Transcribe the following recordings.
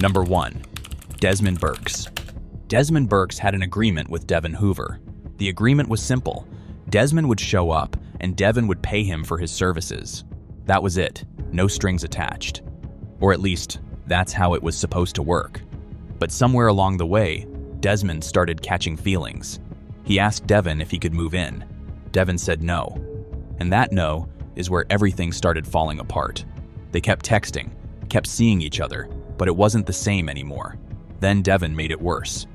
Number 1. Desmond Burks. Desmond Burks had an agreement with Devin Hoover. The agreement was simple. Desmond would show up, and Devin would pay him for his services. That was it. No strings attached. Or at least, that's how it was supposed to work. But somewhere along the way, Desmond started catching feelings. He asked Devin if he could move in. Devin said no. And that no is where everything started falling apart. They kept texting, kept seeing each other, but it wasn't the same anymore. Then Devin made it worse.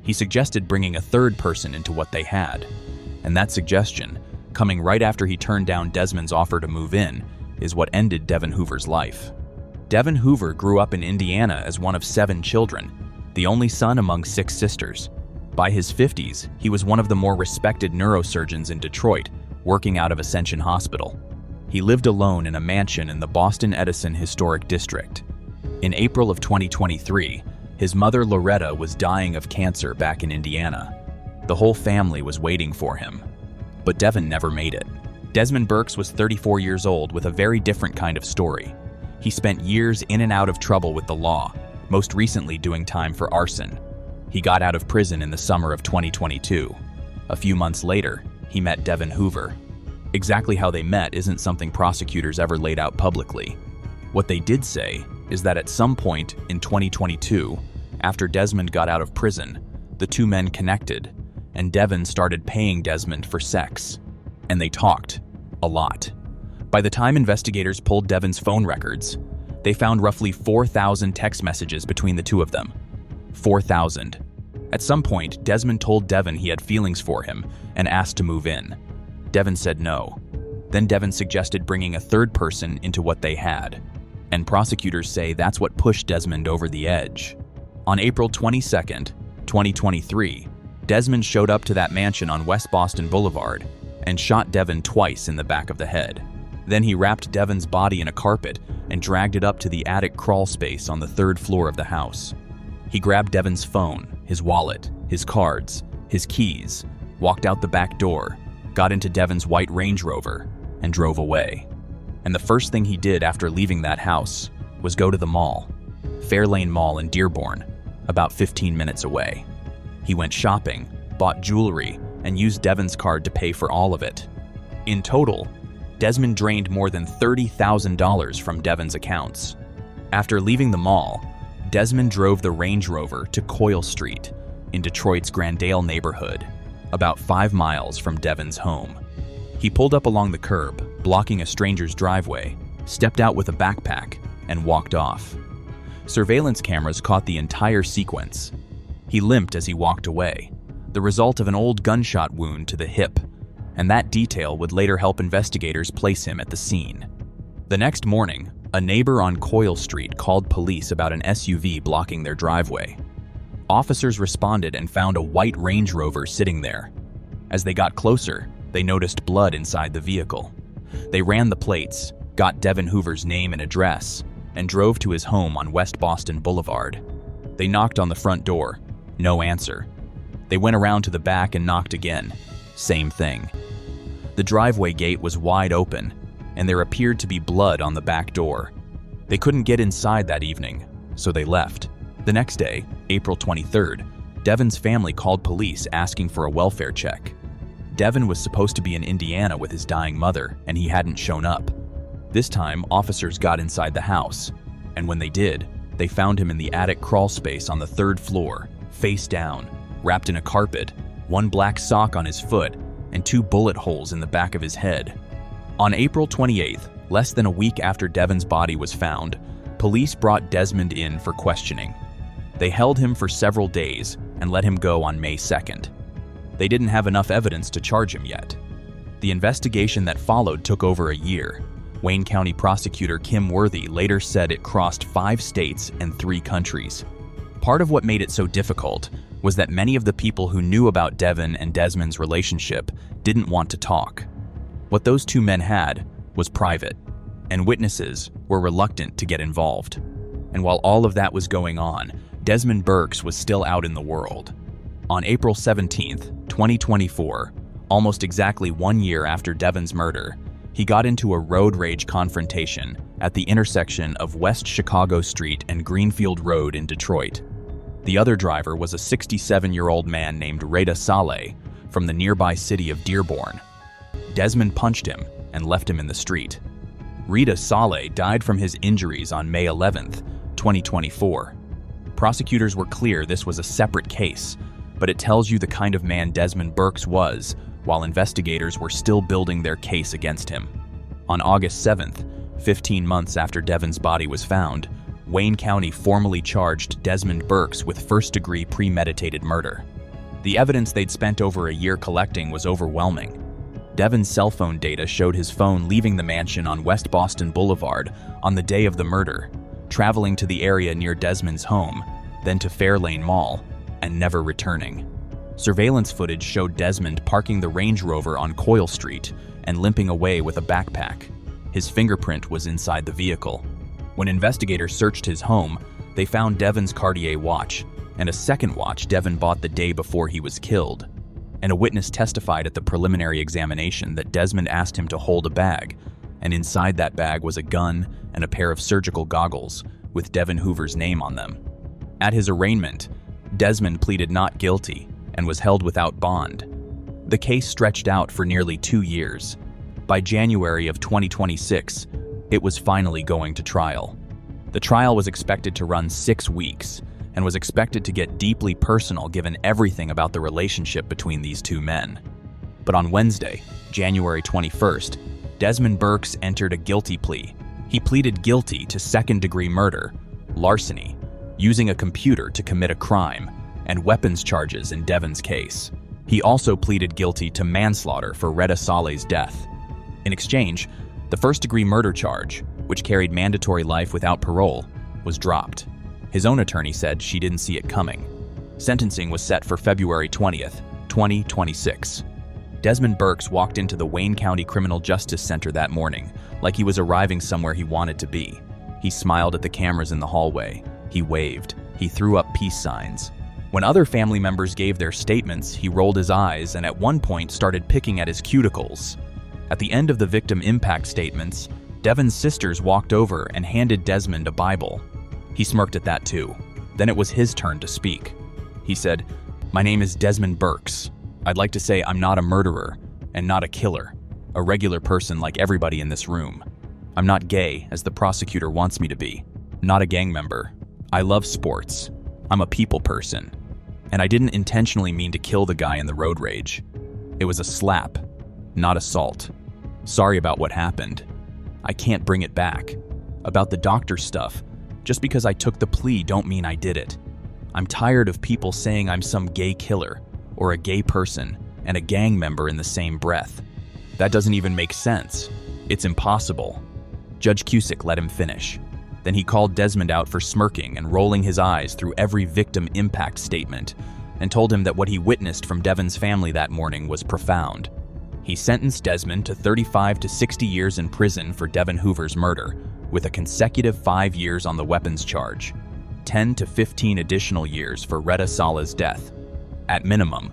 He suggested bringing a third person into what they had. And that suggestion, coming right after he turned down Desmond's offer to move in, is what ended Devin Hoover's life. Devin Hoover grew up in Indiana as one of 7 children, the only son among 6 sisters. By his 50s, he was one of the more respected neurosurgeons in Detroit, working out of Ascension Hospital. He lived alone in a mansion in the Boston Edison Historic District. In April of 2023, his mother Loretta was dying of cancer back in Indiana. The whole family was waiting for him. But Devin never made it. Desmond Burks was 34 years old with a very different kind of story. He spent years in and out of trouble with the law, most recently doing time for arson. He got out of prison in the summer of 2022. A few months later, he met Devin Hoover. Exactly how they met isn't something prosecutors ever laid out publicly. What they did say is that at some point in 2022, after Desmond got out of prison, the two men connected, and Devin started paying Desmond for sex. And they talked. A lot. By the time investigators pulled Devin's phone records, they found roughly 4,000 text messages between the two of them. 4,000. At some point, Desmond told Devin he had feelings for him and asked to move in. Devin said no. Then Devin suggested bringing a third person into what they had. And prosecutors say that's what pushed Desmond over the edge. On April 22nd, 2023, Desmond showed up to that mansion on West Boston Boulevard and shot Devin twice in the back of the head. Then he wrapped Devin's body in a carpet and dragged it up to the attic crawl space on the 3rd floor of the house. He grabbed Devin's phone, his wallet, his cards, his keys, walked out the back door, got into Devin's white Range Rover, and drove away. And the first thing he did after leaving that house was go to the mall, Fairlane Mall in Dearborn, about 15 minutes away. He went shopping, bought jewelry, and used Devin's card to pay for all of it. In total, Desmond drained more than $30,000 from Devin's accounts. After leaving the mall, Desmond drove the Range Rover to Coyle Street in Detroit's Grandale neighborhood, about 5 miles from Devin's home. He pulled up along the curb, blocking a stranger's driveway, stepped out with a backpack, and walked off. Surveillance cameras caught the entire sequence. He limped as he walked away, the result of an old gunshot wound to the hip, and that detail would later help investigators place him at the scene. The next morning, a neighbor on Coyle Street called police about an SUV blocking their driveway. Officers responded and found a white Range Rover sitting there. As they got closer, they noticed blood inside the vehicle. They ran the plates, got Devin Hoover's name and address, and drove to his home on West Boston Boulevard. They knocked on the front door. No answer. They went around to the back and knocked again. Same thing. The driveway gate was wide open, and there appeared to be blood on the back door. They couldn't get inside that evening, so they left. The next day, April 23rd, Devin's family called police asking for a welfare check. Devin was supposed to be in Indiana with his dying mother, and he hadn't shown up. This time, officers got inside the house, and when they did, they found him in the attic crawl space on the 3rd floor, face down, wrapped in a carpet, 1 black sock on his foot, and 2 bullet holes in the back of his head. On April 28th, less than a week after Devin's body was found, police brought Desmond in for questioning. They held him for several days and let him go on May 2nd. They didn't have enough evidence to charge him yet. The investigation that followed took over a year. Wayne County prosecutor Kim Worthy later said it crossed 5 states and 3 countries. Part of what made it so difficult was that many of the people who knew about Devin and Desmond's relationship didn't want to talk. What those two men had was private, and witnesses were reluctant to get involved. And while all of that was going on, Desmond Burks was still out in the world. On April 17th, 2024, almost exactly 1 year after Devin's murder, he got into a road rage confrontation at the intersection of West Chicago Street and Greenfield Road in Detroit. The other driver was a 67-year-old man named Reda Saleh from the nearby city of Dearborn. Desmond punched him and left him in the street. Reda Saleh died from his injuries on May 11, 2024. Prosecutors were clear this was a separate case, but it tells you the kind of man Desmond Burks was while investigators were still building their case against him. On August 7th, 15 months after Devon's body was found, Wayne County formally charged Desmond Burks with first-degree premeditated murder. The evidence they'd spent over a year collecting was overwhelming. Devon's cell phone data showed his phone leaving the mansion on West Boston Boulevard on the day of the murder, traveling to the area near Desmond's home, then to Fairlane Mall, and never returning. Surveillance footage showed Desmond parking the Range Rover on Coyle Street and limping away with a backpack. His fingerprint was inside the vehicle. When investigators searched his home, they found Devon's Cartier watch and a second watch Devon bought the day before he was killed. And a witness testified at the preliminary examination that Desmond asked him to hold a bag, and inside that bag was a gun and a pair of surgical goggles with Devon Hoover's name on them. At his arraignment, Desmond pleaded not guilty and was held without bond. The case stretched out for nearly 2 years. By January of 2026, it was finally going to trial. The trial was expected to run 6 weeks and was expected to get deeply personal given everything about the relationship between these two men. But on Wednesday, January 21st, Desmond Burks entered a guilty plea. He pleaded guilty to second-degree murder, larceny, using a computer to commit a crime, and weapons charges in Devon's case. He also pleaded guilty to manslaughter for Reda Saleh's death. In exchange, the first-degree murder charge, which carried mandatory life without parole, was dropped. His own attorney said she didn't see it coming. Sentencing was set for February 20th, 2026. Desmond Burks walked into the Wayne County Criminal Justice Center that morning like he was arriving somewhere he wanted to be. He smiled at the cameras in the hallway. He waved. He threw up peace signs. When other family members gave their statements, he rolled his eyes and at one point started picking at his cuticles. At the end of the victim impact statements, Devon's sisters walked over and handed Desmond a Bible. He smirked at that too. Then it was his turn to speak. He said, "My name is Desmond Burks. I'd like to say I'm not a murderer and not a killer, a regular person like everybody in this room. I'm not gay, as the prosecutor wants me to be. Not a gang member. I love sports. I'm a people person. And I didn't intentionally mean to kill the guy in the road rage. It was a slap, not assault. Sorry about what happened. I can't bring it back. About the doctor stuff, just because I took the plea don't mean I did it. I'm tired of people saying I'm some gay killer or a gay person and a gang member in the same breath. That doesn't even make sense. It's impossible." Judge Cusick let him finish. Then he called Desmond out for smirking and rolling his eyes through every victim impact statement and told him that what he witnessed from Devon's family that morning was profound. He sentenced Desmond to 35 to 60 years in prison for Devon Hoover's murder, with a consecutive 5 years on the weapons charge, 10 to 15 additional years for Reda Saleh's death. At minimum,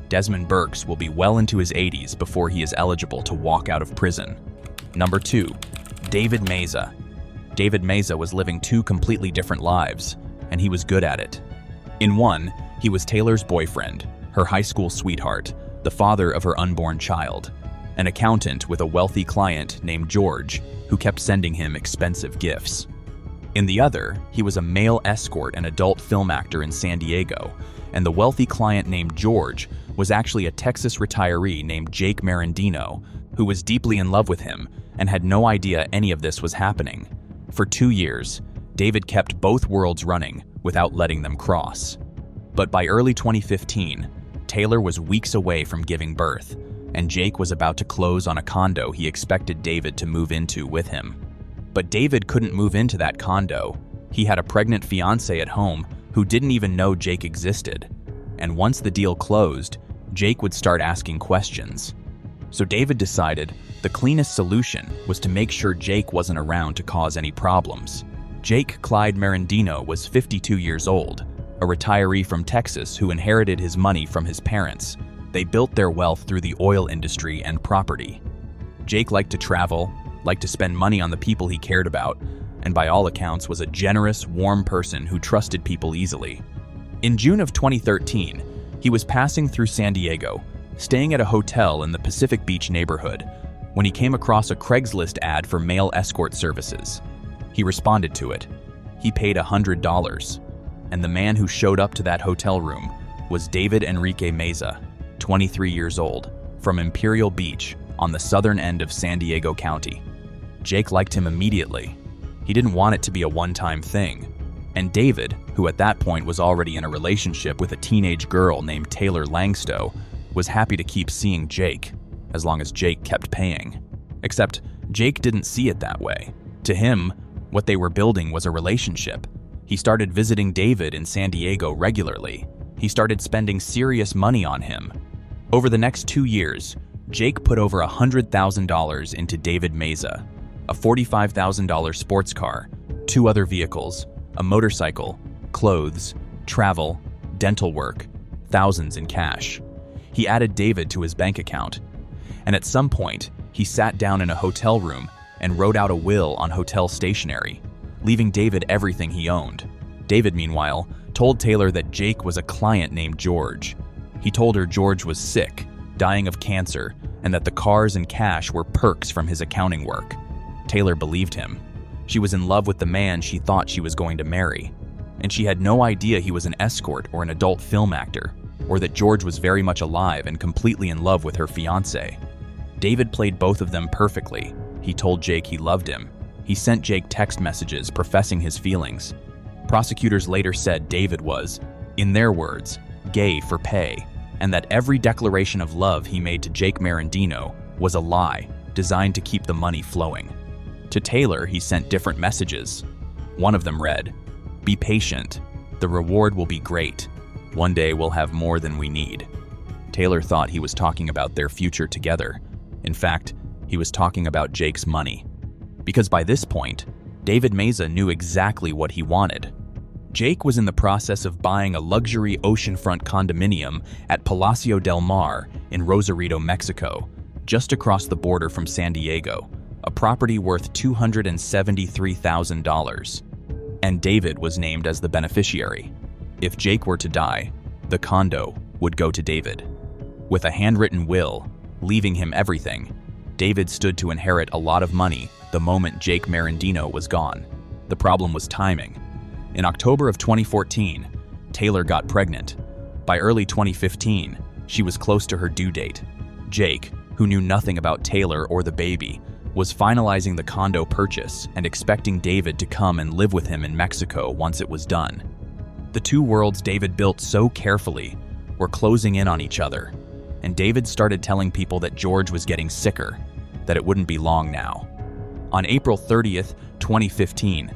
Desmond Burks will be well into his 80s before he is eligible to walk out of prison. Number 2, David Meza. David Meza was living 2 completely different lives, and he was good at it. In one, he was Taylor's boyfriend, her high school sweetheart, the father of her unborn child, an accountant with a wealthy client named George who kept sending him expensive gifts. In the other, he was a male escort and adult film actor in San Diego, and the wealthy client named George was actually a Texas retiree named Jake Marandino, who was deeply in love with him and had no idea any of this was happening. For 2 years, David kept both worlds running without letting them cross. But by early 2015, Taylor was weeks away from giving birth, and Jake was about to close on a condo he expected David to move into with him. But David couldn't move into that condo. He had a pregnant fiancée at home who didn't even know Jake existed. And once the deal closed, Jake would start asking questions. So David decided the cleanest solution was to make sure Jake wasn't around to cause any problems. Jake Clyde Marandino was 52 years old, a retiree from Texas who inherited his money from his parents. They built their wealth through the oil industry and property. Jake liked to travel, liked to spend money on the people he cared about, and by all accounts was a generous, warm person who trusted people easily. In June of 2013, he was passing through San Diego, staying at a hotel in the Pacific Beach neighborhood, when he came across a Craigslist ad for male escort services. He responded to it. He paid $100, and the man who showed up to that hotel room was David Enrique Meza, 23 years old, from Imperial Beach on the southern end of San Diego County. Jake liked him immediately. He didn't want it to be a one-time thing. And David, who at that point was already in a relationship with a teenage girl named Taylor Langstow, was happy to keep seeing Jake, as long as Jake kept paying. Except Jake didn't see it that way. To him, what they were building was a relationship. He started visiting David in San Diego regularly. He started spending serious money on him. Over the next 2 years, Jake put over $100,000 into David Meza, a $45,000 sports car, 2 other vehicles, a motorcycle, clothes, travel, dental work, thousands in cash. He added David to his bank account, and at some point, he sat down in a hotel room and wrote out a will on hotel stationery, leaving David everything he owned. David, meanwhile, told Taylor that Jake was a client named George. He told her George was sick, dying of cancer, and that the cars and cash were perks from his accounting work. Taylor believed him. She was in love with the man she thought she was going to marry, and she had no idea he was an escort or an adult film actor, or that George was very much alive and completely in love with her fiancé. David played both of them perfectly. He told Jake he loved him. He sent Jake text messages professing his feelings. Prosecutors later said David was, in their words, gay for pay, and that every declaration of love he made to Jake Marandino was a lie designed to keep the money flowing. To Taylor, he sent different messages. One of them read, "Be patient. The reward will be great. One day we'll have more than we need." Taylor thought he was talking about their future together. In fact, he was talking about Jake's money. Because by this point, David Meza knew exactly what he wanted. Jake was in the process of buying a luxury oceanfront condominium at Palacio del Mar in Rosarito, Mexico, just across the border from San Diego, a property worth $273,000. And David was named as the beneficiary. If Jake were to die, the condo would go to David. With a handwritten will, leaving him everything, David stood to inherit a lot of money the moment Jake Marandino was gone. The problem was timing. In October of 2014, Taylor got pregnant. By early 2015, she was close to her due date. Jake, who knew nothing about Taylor or the baby, was finalizing the condo purchase and expecting David to come and live with him in Mexico once it was done. The two worlds David built so carefully were closing in on each other, and David started telling people that George was getting sicker, that it wouldn't be long now. On April 30th, 2015,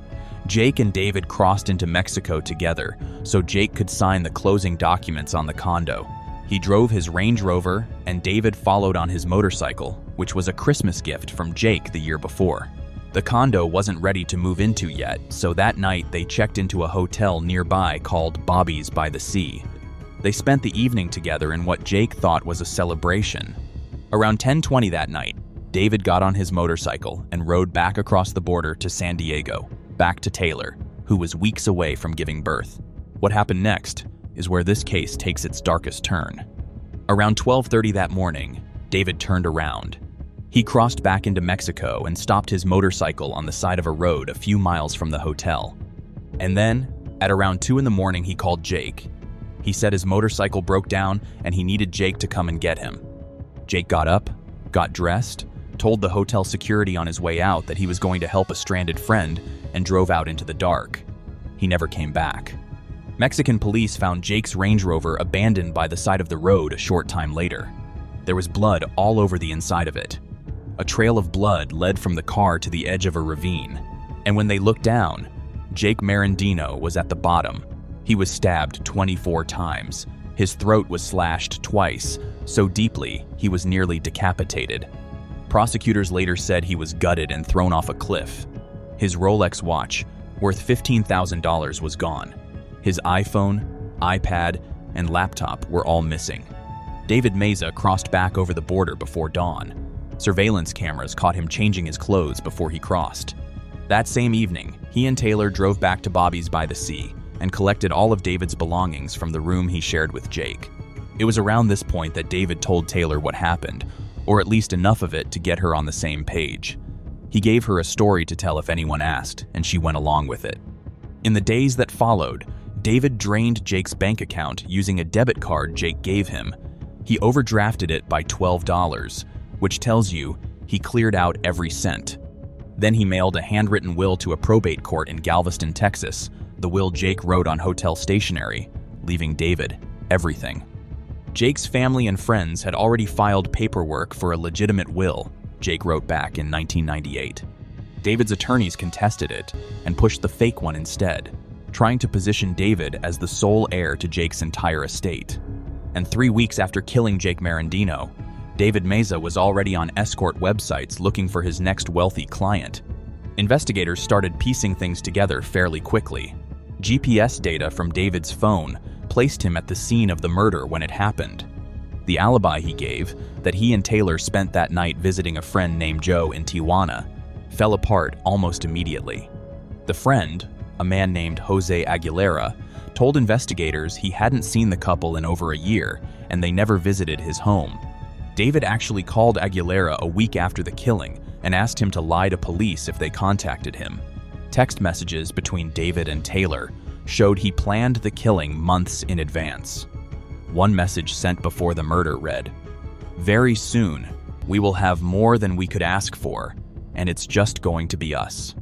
Jake and David crossed into Mexico together so Jake could sign the closing documents on the condo. He drove his Range Rover, and David followed on his motorcycle, which was a Christmas gift from Jake the year before. The condo wasn't ready to move into yet, so that night they checked into a hotel nearby called Bobby's by the Sea. They spent the evening together in what Jake thought was a celebration. Around 10:20 that night, David got on his motorcycle and rode back across the border to San Diego, back to Taylor, who was weeks away from giving birth. What happened next is where this case takes its darkest turn. Around 12:30 that morning, David turned around. He crossed back into Mexico and stopped his motorcycle on the side of a road a few miles from the hotel. And then, at around 2 in the morning, he called Jake. He said his motorcycle broke down and he needed Jake to come and get him. Jake got up, got dressed, told the hotel security on his way out that he was going to help a stranded friend, and drove out into the dark. He never came back. Mexican police found Jake's Range Rover abandoned by the side of the road a short time later. There was blood all over the inside of it. A trail of blood led from the car to the edge of a ravine, and when they looked down, Jake Marandino was at the bottom. He was stabbed 24 times. His throat was slashed twice, so deeply he was nearly decapitated. Prosecutors later said he was gutted and thrown off a cliff. His Rolex watch, worth $15,000, was gone. His iPhone, iPad, and laptop were all missing. David Meza crossed back over the border before dawn. Surveillance cameras caught him changing his clothes before he crossed. That same evening, he and Taylor drove back to Bobby's by the Sea and collected all of David's belongings from the room he shared with Jake. It was around this point that David told Taylor what happened, or at least enough of it to get her on the same page. He gave her a story to tell if anyone asked, and she went along with it. In the days that followed, David drained Jake's bank account using a debit card Jake gave him. He overdrafted it by $12, which tells you he cleared out every cent. Then he mailed a handwritten will to a probate court in Galveston, Texas, the will Jake wrote on hotel stationery, leaving David everything. Jake's family and friends had already filed paperwork for a legitimate will, Jake wrote back in 1998. David's attorneys contested it and pushed the fake one instead, trying to position David as the sole heir to Jake's entire estate. And 3 weeks after killing Jake Marandino, David Meza was already on escort websites looking for his next wealthy client. Investigators started piecing things together fairly quickly. GPS data from David's phone placed him at the scene of the murder when it happened. The alibi he gave, that he and Taylor spent that night visiting a friend named Joe in Tijuana, fell apart almost immediately. The friend, a man named Jose Aguilera, told investigators he hadn't seen the couple in over a year and they never visited his home. David actually called Aguilera a week after the killing and asked him to lie to police if they contacted him. Text messages between David and Taylor showed he planned the killing months in advance. One message sent before the murder read, "Very soon, we will have more than we could ask for, and it's just going to be us.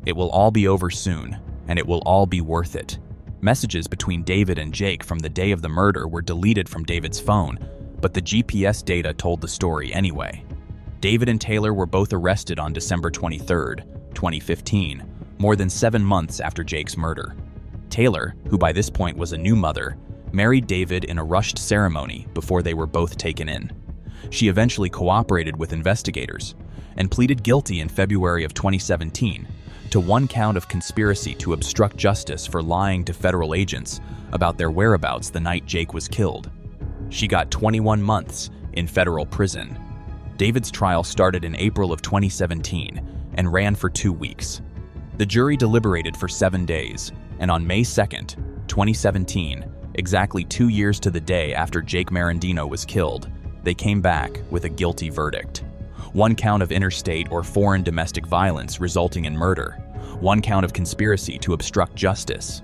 It will all be over soon, and it will all be worth it." Messages between David and Jake from the day of the murder were deleted from David's phone, but the GPS data told the story anyway. David and Taylor were both arrested on December 23, 2015, more than 7 months after Jake's murder. Taylor, who by this point was a new mother, married David in a rushed ceremony before they were both taken in. She eventually cooperated with investigators and pleaded guilty in February of 2017 to 1 count of conspiracy to obstruct justice for lying to federal agents about their whereabouts the night Jake was killed. She got 21 months in federal prison. David's trial started in April of 2017 and ran for 2 weeks. The jury deliberated for 7 days, and on May 2, 2017, exactly 2 years to the day after Jake Marandino was killed, they came back with a guilty verdict. 1 count of interstate or foreign domestic violence resulting in murder, 1 count of conspiracy to obstruct justice.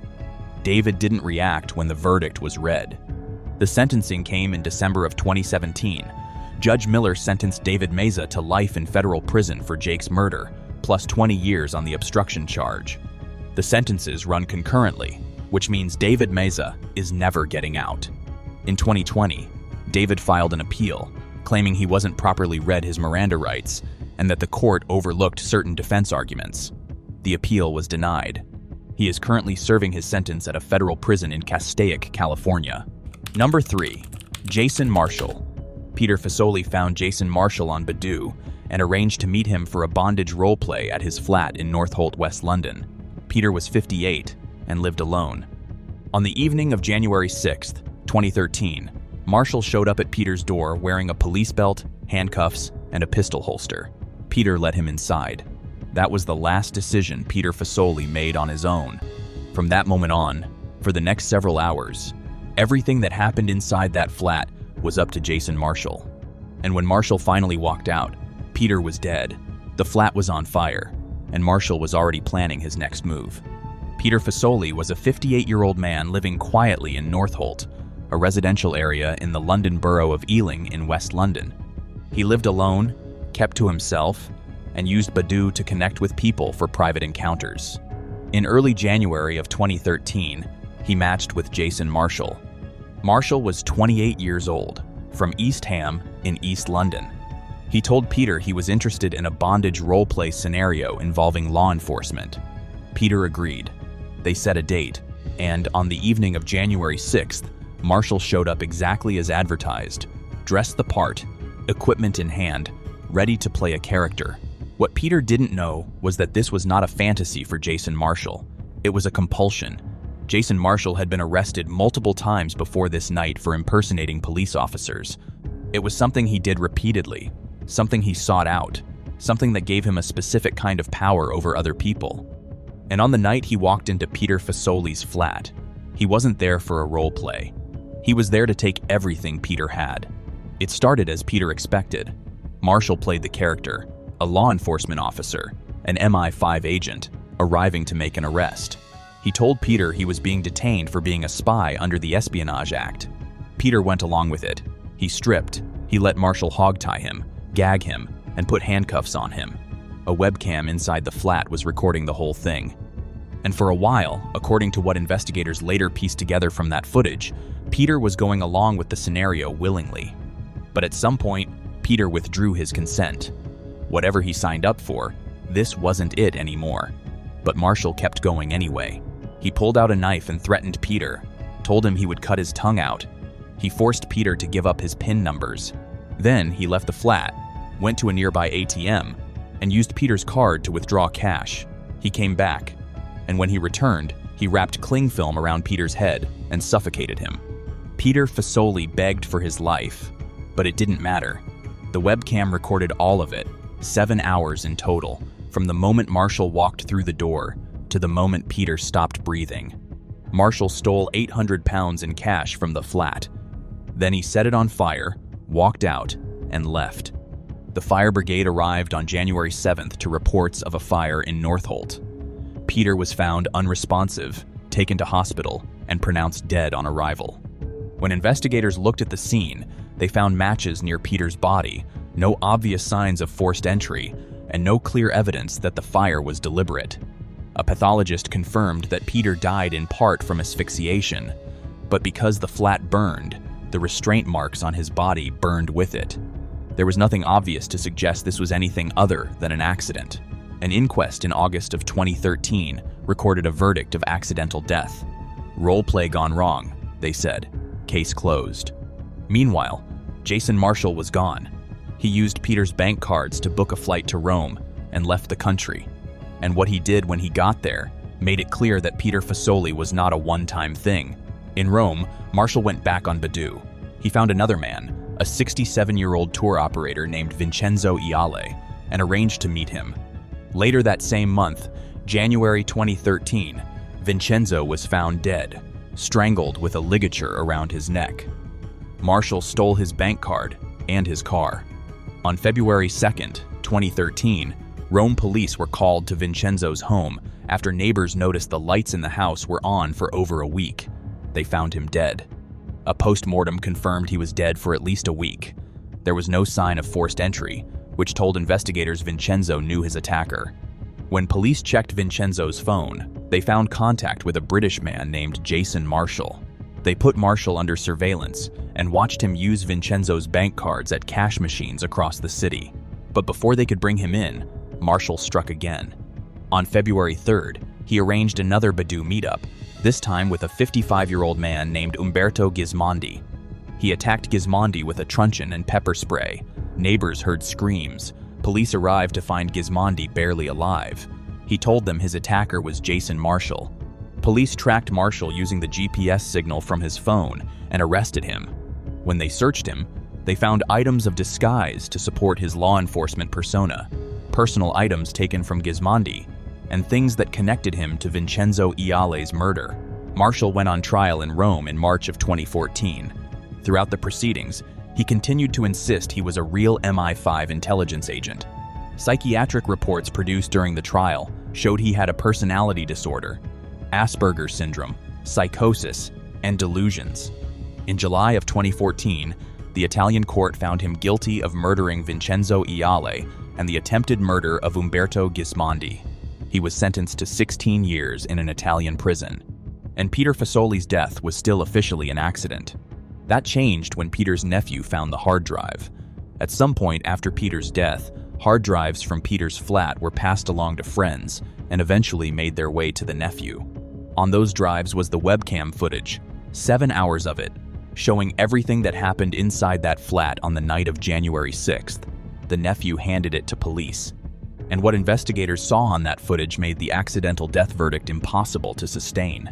David didn't react when the verdict was read. The sentencing came in December of 2017. Judge Miller sentenced David Meza to life in federal prison for Jake's murder, plus 20 years on the obstruction charge. The sentences run concurrently, which means David Meza is never getting out. In 2020, David filed an appeal, claiming he wasn't properly read his Miranda rights and that the court overlooked certain defense arguments. The appeal was denied. He is currently serving his sentence at a federal prison in Castaic, California. Number 3. Jason Marshall. Peter Fasoli found Jason Marshall on Badoo and arranged to meet him for a bondage roleplay at his flat in North Holt, West London. Peter was 58 and lived alone. On the evening of January 6, 2013, Marshall showed up at Peter's door wearing a police belt, handcuffs, and a pistol holster. Peter let him inside. That was the last decision Peter Fasoli made on his own. From that moment on, for the next several hours, everything that happened inside that flat was up to Jason Marshall. And when Marshall finally walked out, Peter was dead, the flat was on fire, and Marshall was already planning his next move. Peter Fasoli was a 58-year-old man living quietly in North Holt, a residential area in the London borough of Ealing in West London. He lived alone, kept to himself, and used Badoo to connect with people for private encounters. In early January of 2013, he matched with Jason Marshall. Marshall was 28 years old, from East Ham in East London. He told Peter he was interested in a bondage roleplay scenario involving law enforcement. Peter agreed. They set a date, and on the evening of January 6th, Marshall showed up exactly as advertised, dressed the part, equipment in hand, ready to play a character. What Peter didn't know was that this was not a fantasy for Jason Marshall. It was a compulsion. Jason Marshall had been arrested multiple times before this night for impersonating police officers. It was something he did repeatedly, something he sought out, something that gave him a specific kind of power over other people. And on the night he walked into Peter Fasoli's flat, he wasn't there for a role play. He was there to take everything Peter had. It started as Peter expected. Marshall played the character, a law enforcement officer, an MI5 agent, arriving to make an arrest. He told Peter he was being detained for being a spy under the Espionage Act. Peter went along with it. He stripped. He let Marshall hogtie him, gag him, and put handcuffs on him. A webcam inside the flat was recording the whole thing. And for a while, according to what investigators later pieced together from that footage, Peter was going along with the scenario willingly. But at some point, Peter withdrew his consent. Whatever he signed up for, this wasn't it anymore. But Marshall kept going anyway. He pulled out a knife and threatened Peter, told him he would cut his tongue out. He forced Peter to give up his PIN numbers. Then he left the flat, went to a nearby ATM, and used Peter's card to withdraw cash. He came back, and when he returned, he wrapped cling film around Peter's head and suffocated him. Peter Fasoli begged for his life, but it didn't matter. The webcam recorded all of it, 7 hours in total, from the moment Marshall walked through the door to the moment Peter stopped breathing. Marshall stole 800 pounds in cash from the flat. Then he set it on fire, walked out, and left. The fire brigade arrived on January 7th to reports of a fire in Northolt. Peter was found unresponsive, taken to hospital, and pronounced dead on arrival. When investigators looked at the scene, they found matches near Peter's body, no obvious signs of forced entry, and no clear evidence that the fire was deliberate. A pathologist confirmed that Peter died in part from asphyxiation, but because the flat burned, the restraint marks on his body burned with it. There was nothing obvious to suggest this was anything other than an accident. An inquest in August of 2013 recorded a verdict of accidental death. Role play gone wrong, they said. Case closed. Meanwhile, Jason Marshall was gone. He used Peter's bank cards to book a flight to Rome and left the country. And what he did when he got there made it clear that Peter Fasoli was not a one-time thing. In Rome, Marshall went back on Badoo. He found another man, a 67-year-old tour operator named Vincenzo Iale, and arranged to meet him. Later that same month, January 2013, Vincenzo was found dead, strangled with a ligature around his neck. Marshall stole his bank card and his car. On February 2nd, 2013, Rome police were called to Vincenzo's home after neighbors noticed the lights in the house were on for over a week. They found him dead. A post-mortem confirmed he was dead for at least a week. There was no sign of forced entry, which told investigators Vincenzo knew his attacker. When police checked Vincenzo's phone, they found contact with a British man named Jason Marshall. They put Marshall under surveillance and watched him use Vincenzo's bank cards at cash machines across the city. But before they could bring him in, Marshall struck again. On February 3rd, he arranged another Badoo meetup, this time with a 55-year-old man named Umberto Gismondi. He attacked Gismondi with a truncheon and pepper spray. Neighbors heard screams. Police arrived to find Gismondi barely alive. He told them his attacker was Jason Marshall. Police tracked Marshall using the GPS signal from his phone and arrested him. When they searched him, they found items of disguise to support his law enforcement persona, personal items taken from Gismondi, and things that connected him to Vincenzo Iale's murder. Marshall went on trial in Rome in March of 2014. Throughout the proceedings, he continued to insist he was a real MI5 intelligence agent. Psychiatric reports produced during the trial showed he had a personality disorder, Asperger's syndrome, psychosis, and delusions. In July of 2014, the Italian court found him guilty of murdering Vincenzo Iale and the attempted murder of Umberto Gismondi. He was sentenced to 16 years in an Italian prison. And Peter Fasoli's death was still officially an accident. That changed when Peter's nephew found the hard drive. At some point after Peter's death, hard drives from Peter's flat were passed along to friends and eventually made their way to the nephew. On those drives was the webcam footage, 7 hours of it, showing everything that happened inside that flat on the night of January 6th. The nephew handed it to police. And what investigators saw on that footage made the accidental death verdict impossible to sustain.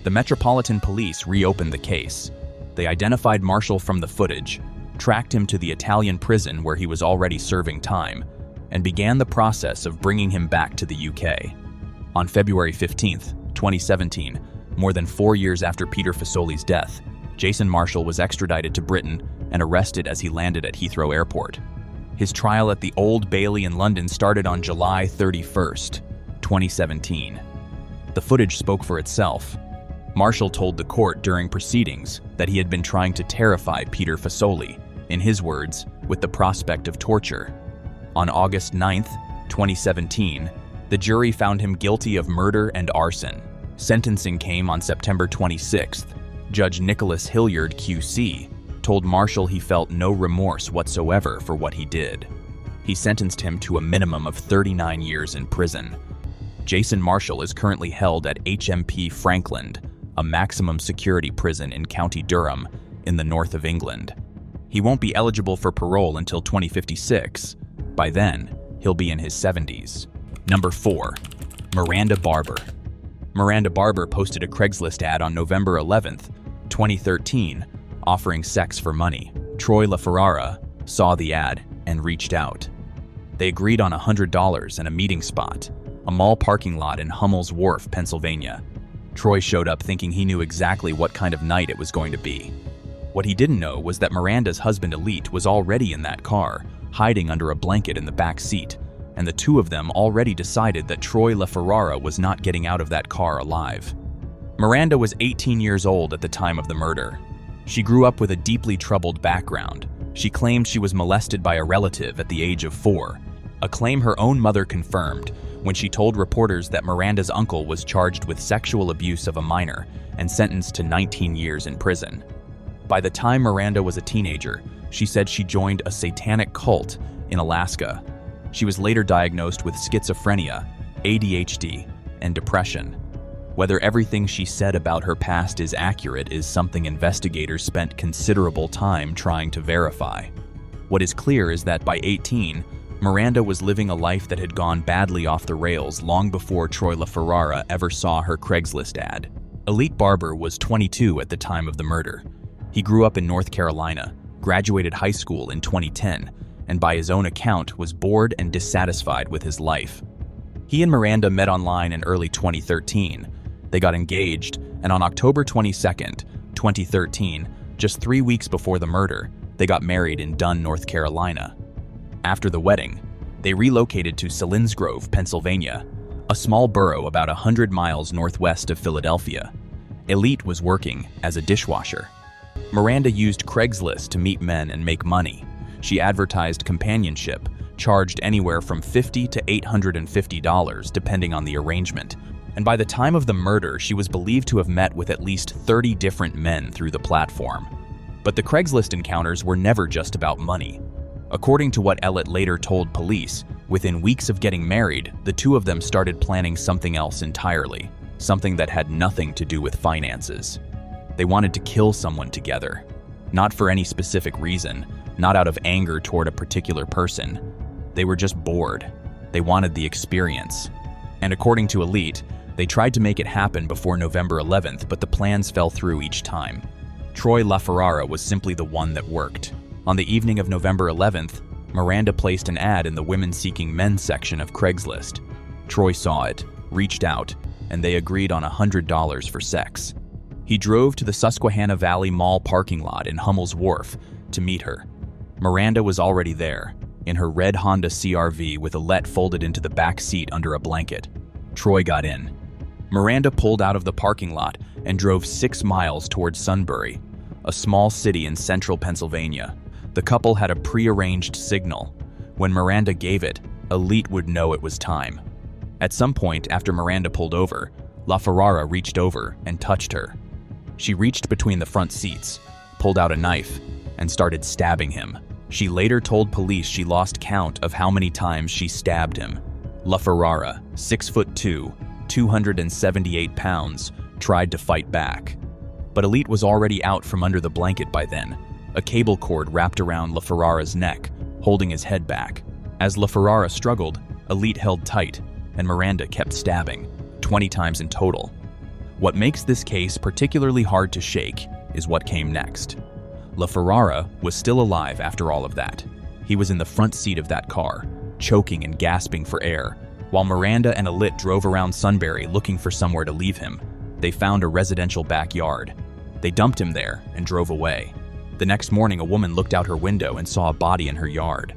The Metropolitan Police reopened the case. They identified Marshall from the footage, tracked him to the Italian prison where he was already serving time, and began the process of bringing him back to the UK. On February 15, 2017, more than 4 years after Peter Fasoli's death, Jason Marshall was extradited to Britain and arrested as he landed at Heathrow Airport. His trial at the Old Bailey in London started on July 31, 2017. The footage spoke for itself. Marshall told the court during proceedings that he had been trying to terrify Peter Fasoli, in his words, with the prospect of torture. On August 9, 2017, the jury found him guilty of murder and arson. Sentencing came on September 26th. Judge Nicholas Hilliard, QC, told Marshall he felt no remorse whatsoever for what he did. He sentenced him to a minimum of 39 years in prison. Jason Marshall is currently held at HMP Frankland, a maximum security prison in County Durham, in the north of England. He won't be eligible for parole until 2056. By then, he'll be in his 70s. Number 4. Miranda Barber. Miranda Barber posted a Craigslist ad on November 11, 2013, offering sex for money. Troy LaFerrara saw the ad and reached out. They agreed on $100 and a meeting spot, a mall parking lot in Hummel's Wharf, Pennsylvania. Troy showed up thinking he knew exactly what kind of night it was going to be. What he didn't know was that Miranda's husband Elite was already in that car, hiding under a blanket in the back seat, and the two of them already decided that Troy LaFerrara was not getting out of that car alive. Miranda was 18 years old at the time of the murder. She grew up with a deeply troubled background. She claimed she was molested by a relative at the age of 4, a claim her own mother confirmed when she told reporters that Miranda's uncle was charged with sexual abuse of a minor and sentenced to 19 years in prison. By the time Miranda was a teenager, she said she joined a satanic cult in Alaska. She was later diagnosed with schizophrenia, ADHD, and depression. Whether everything she said about her past is accurate is something investigators spent considerable time trying to verify. What is clear is that by 18, Miranda was living a life that had gone badly off the rails long before Troy LaFerrara ever saw her Craigslist ad. Elite Barber was 22 at the time of the murder. He grew up in North Carolina, graduated high school in 2010, and by his own account was bored and dissatisfied with his life. He and Miranda met online in early 2013. They got engaged, and on October 22, 2013, just 3 weeks before the murder, they got married in Dunn, North Carolina. After the wedding, they relocated to Selinsgrove, Pennsylvania, a small borough about 100 miles northwest of Philadelphia. Elite was working as a dishwasher. Miranda used Craigslist to meet men and make money. She advertised companionship, charged anywhere from $50 to $850 depending on the arrangement, and by the time of the murder, she was believed to have met with at least 30 different men through the platform. But the Craigslist encounters were never just about money. According to what Elliott later told police, within weeks of getting married, the two of them started planning something else entirely, something that had nothing to do with finances. They wanted to kill someone together, not for any specific reason, not out of anger toward a particular person. They were just bored. They wanted the experience. And according to Elite, they tried to make it happen before November 11th, but the plans fell through each time. Troy LaFerrara was simply the one that worked. On the evening of November 11th, Miranda placed an ad in the Women Seeking Men section of Craigslist. Troy saw it, reached out, and they agreed on $100 for sex. He drove to the Susquehanna Valley Mall parking lot in Hummel's Wharf to meet her. Miranda was already there, in her red Honda CR-V with Elette folded into the back seat under a blanket. Troy got in. Miranda pulled out of the parking lot and drove 6 miles towards Sunbury, a small city in central Pennsylvania. The couple had a pre-arranged signal. When Miranda gave it, Elite would know it was time. At some point after Miranda pulled over, LaFerrara reached over and touched her. She reached between the front seats, pulled out a knife, and started stabbing him. She later told police she lost count of how many times she stabbed him. LaFerrara, 6'2", 278 pounds, tried to fight back. But Elite was already out from under the blanket by then, a cable cord wrapped around LaFerrara's neck, holding his head back. As LaFerrara struggled, Elite held tight, and Miranda kept stabbing, 20 times in total. What makes this case particularly hard to shake is what came next. LaFerrara was still alive after all of that. He was in the front seat of that car, choking and gasping for air. While Miranda and Alit drove around Sunbury looking for somewhere to leave him, they found a residential backyard. They dumped him there and drove away. The next morning, a woman looked out her window and saw a body in her yard.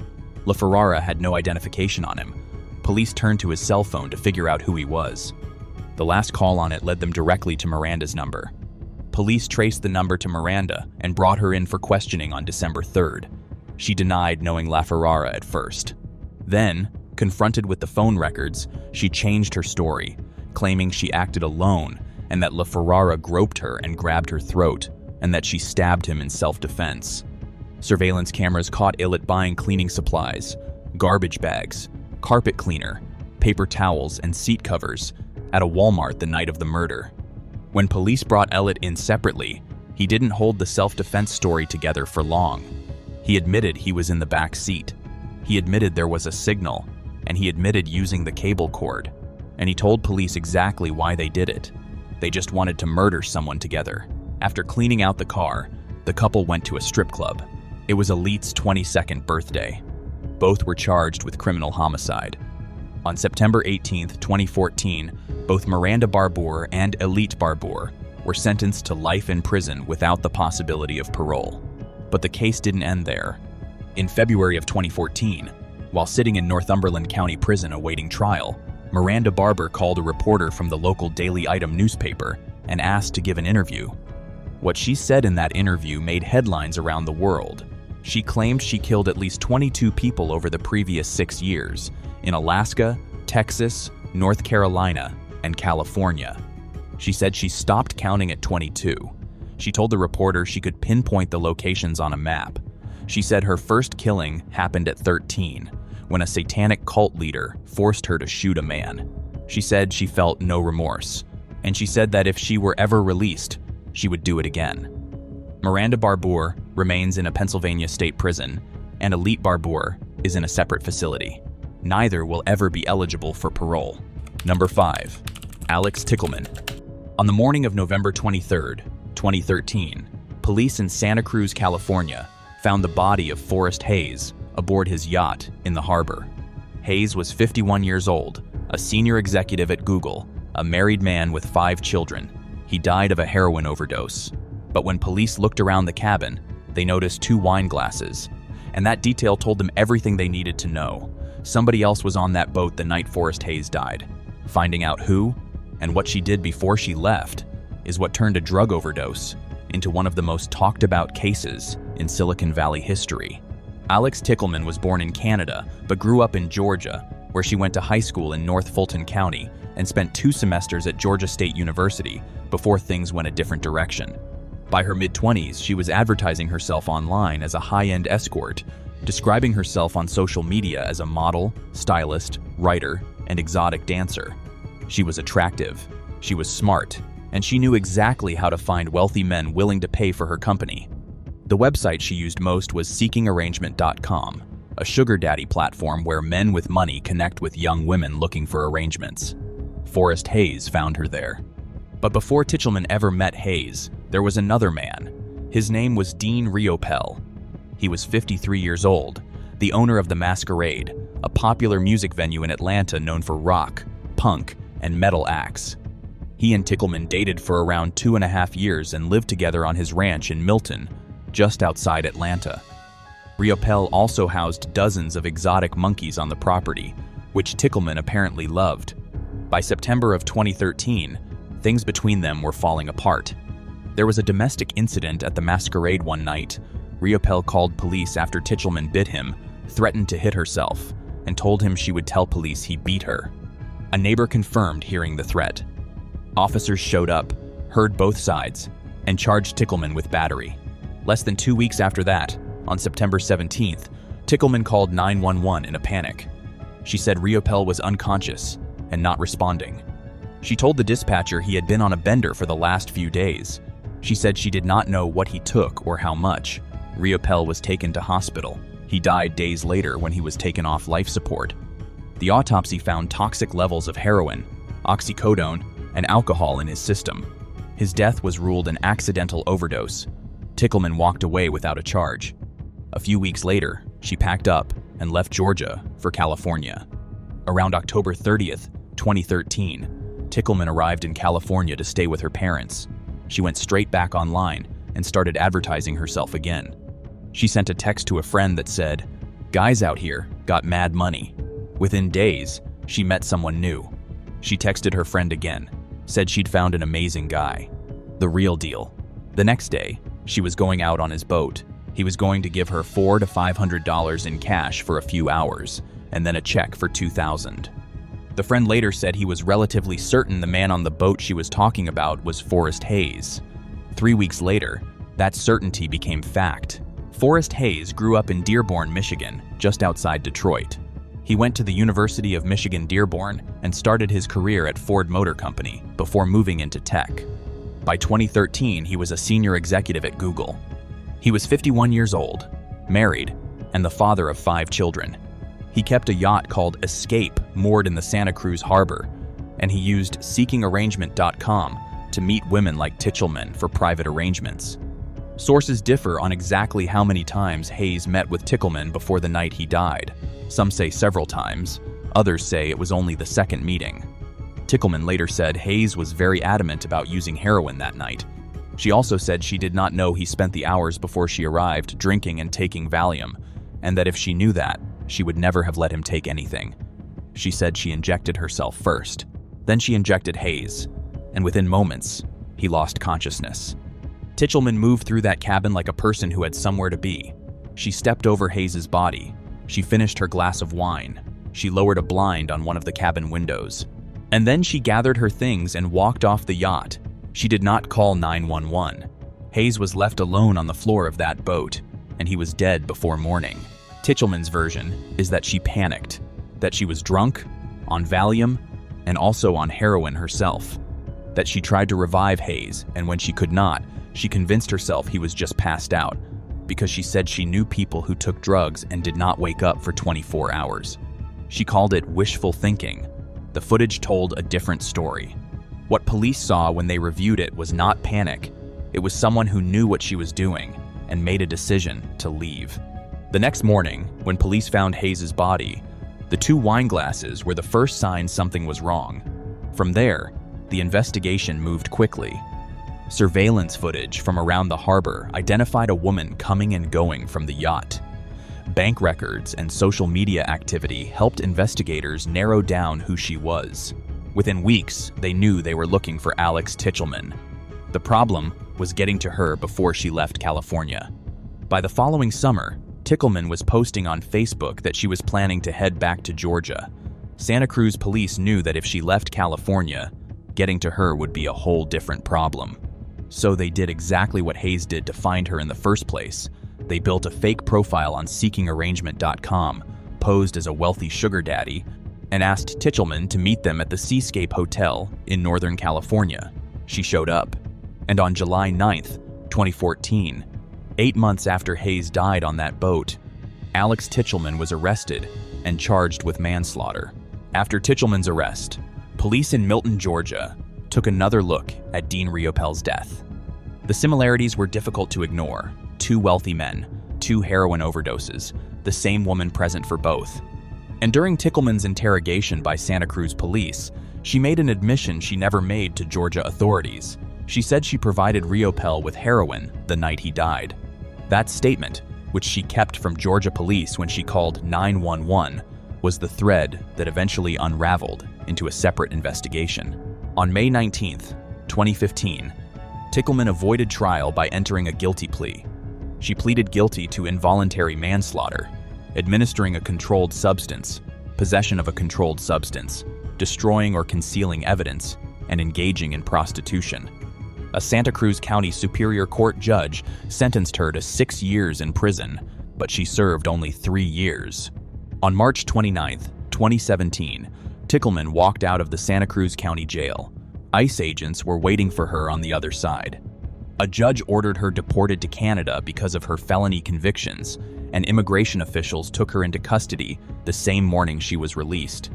LaFerrara had no identification on him. Police turned to his cell phone to figure out who he was. The last call on it led them directly to Miranda's number. Police traced the number to Miranda and brought her in for questioning on December 3rd. She denied knowing LaFerrara at first. Then, confronted with the phone records, she changed her story, claiming she acted alone and that LaFerrara groped her and grabbed her throat, and that she stabbed him in self-defense. Surveillance cameras caught Alit buying cleaning supplies, garbage bags, carpet cleaner, paper towels, and seat covers at a Walmart the night of the murder. When police brought Alit in separately, he didn't hold the self-defense story together for long. He admitted he was in the back seat. He admitted there was a signal, and he admitted using the cable cord. And he told police exactly why they did it. They just wanted to murder someone together. After cleaning out the car, the couple went to a strip club. It was Alit's 22nd birthday. Both were charged with criminal homicide. On September 18, 2014, both Miranda Barbour and Alit Barbour were sentenced to life in prison without the possibility of parole. But the case didn't end there. In February of 2014, while sitting in Northumberland County Prison awaiting trial, Miranda Barbour called a reporter from the local Daily Item newspaper and asked to give an interview. What she said in that interview made headlines around the world. She claimed she killed at least 22 people over the previous 6 years in Alaska, Texas, North Carolina, and California. She said she stopped counting at 22. She told the reporter she could pinpoint the locations on a map. She said her first killing happened at 13, when a satanic cult leader forced her to shoot a man. She said she felt no remorse, and she said that if she were ever released, she would do it again. Miranda Barbour remains in a Pennsylvania state prison, and Alit Barbour is in a separate facility. Neither will ever be eligible for parole. Number 5. Alex Tickleman. On the morning of November 23, 2013, police in Santa Cruz, California, found the body of Forrest Hayes aboard his yacht in the harbor. Hayes was 51 years old, a senior executive at Google, a married man with 5 children. He died of a heroin overdose. But when police looked around the cabin, they noticed 2 wine glasses, and that detail told them everything they needed to know. Somebody else was on that boat the night Forrest Hayes died. Finding out who and what she did before she left is what turned a drug overdose into one of the most talked about cases in Silicon Valley history. Alex Tickleman was born in Canada, but grew up in Georgia, where she went to high school in North Fulton County and spent 2 semesters at Georgia State University before things went a different direction. By her mid-20s, she was advertising herself online as a high-end escort, describing herself on social media as a model, stylist, writer, and exotic dancer. She was attractive, she was smart, and she knew exactly how to find wealthy men willing to pay for her company. The website she used most was seekingarrangement.com, a sugar daddy platform where men with money connect with young women looking for arrangements. Forrest Hayes found her there. But before Tickleman ever met Hayes, there was another man. His name was Dean Riopel. He was 53 years old, the owner of The Masquerade, a popular music venue in Atlanta known for rock, punk, and metal acts. He and Tickleman dated for around 2.5 years and lived together on his ranch in Milton, just outside Atlanta. Riopel also housed dozens of exotic monkeys on the property, which Tickleman apparently loved. By September of 2013, things between them were falling apart. There was a domestic incident at the Masquerade one night. Riopel called police after Tickleman bit him, threatened to hit herself, and told him she would tell police he beat her. A neighbor confirmed hearing the threat. Officers showed up, heard both sides, and charged Tickleman with battery. Less than 2 weeks after that, on September 17th, Tickleman called 911 in a panic. She said Riopel was unconscious and not responding. She told the dispatcher he had been on a bender for the last few days. She said she did not know what he took or how much. Riopel was taken to hospital. He died days later when he was taken off life support. The autopsy found toxic levels of heroin, oxycodone, and alcohol in his system. His death was ruled an accidental overdose. Tickleman walked away without a charge. A few weeks later, she packed up and left Georgia for California. Around October 30th, 2013, Tickleman arrived in California to stay with her parents. She went straight back online and started advertising herself again. She sent a text to a friend that said, "Guys out here got mad money." Within days, she met someone new. She texted her friend again, said she'd found an amazing guy. The real deal. The next day, she was going out on his boat. He was going to give her $400 to $500 in cash for a few hours, and then a check for $2,000. The friend later said he was relatively certain the man on the boat she was talking about was Forrest Hayes. 3 weeks later, that certainty became fact. Forrest Hayes grew up in Dearborn, Michigan, just outside Detroit. He went to the University of Michigan Dearborn and started his career at Ford Motor Company before moving into tech. By 2013, he was a senior executive at Google. He was 51 years old, married, and the father of 5 children. He kept a yacht called Escape moored in the Santa Cruz harbor, and he used seekingarrangement.com to meet women like Tickleman for private arrangements. Sources differ on exactly how many times Hayes met with Tickleman before the night he died. Some say several times, others say it was only the second meeting. Tickleman later said Hayes was very adamant about using heroin that night. She also said she did not know he spent the hours before she arrived drinking and taking Valium, and that if she knew that, she would never have let him take anything. She said she injected herself first. Then she injected Hayes, and within moments, he lost consciousness. Tickleman moved through that cabin like a person who had somewhere to be. She stepped over Hayes's body. She finished her glass of wine. She lowered a blind on one of the cabin windows. And then she gathered her things and walked off the yacht. She did not call 911. Hayes was left alone on the floor of that boat, and he was dead before morning. Tickleman's version is that she panicked, that she was drunk, on Valium, and also on heroin herself, that she tried to revive Hayes, and when she could not, she convinced herself he was just passed out, because she said she knew people who took drugs and did not wake up for 24 hours. She called it wishful thinking. The footage told a different story. What police saw when they reviewed it was not panic. It was someone who knew what she was doing and made a decision to leave. The next morning, when police found Hayes's body, the 2 wine glasses were the first sign something was wrong. From there, the investigation moved quickly. Surveillance footage from around the harbor identified a woman coming and going from the yacht. Bank records and social media activity helped investigators narrow down who she was. Within weeks, they knew they were looking for Alex Tickleman. The problem was getting to her before she left California. By the following summer, Tickleman was posting on Facebook that she was planning to head back to Georgia. Santa Cruz police knew that if she left California, getting to her would be a whole different problem. So they did exactly what Hayes did to find her in the first place. They built a fake profile on seekingarrangement.com, posed as a wealthy sugar daddy, and asked Tickleman to meet them at the Seascape Hotel in Northern California. She showed up. And on July 9th, 2014, 8 months after Hayes died on that boat, Alex Tickleman was arrested and charged with manslaughter. After Tickleman's arrest, police in Milton, Georgia, took another look at Dean Riopel's death. The similarities were difficult to ignore. 2 wealthy men, 2 heroin overdoses, the same woman present for both. And during Tickleman's interrogation by Santa Cruz police, she made an admission she never made to Georgia authorities. She said she provided Riopel with heroin the night he died. That statement, which she kept from Georgia police when she called 911, was the thread that eventually unraveled into a separate investigation. On May 19, 2015, Tickleman avoided trial by entering a guilty plea. She pleaded guilty to involuntary manslaughter, administering a controlled substance, possession of a controlled substance, destroying or concealing evidence, and engaging in prostitution. A Santa Cruz County Superior Court judge sentenced her to 6 years in prison, but she served only 3 years. On March 29, 2017, Tickleman walked out of the Santa Cruz County Jail. ICE agents were waiting for her on the other side. A judge ordered her deported to Canada because of her felony convictions, and immigration officials took her into custody the same morning she was released.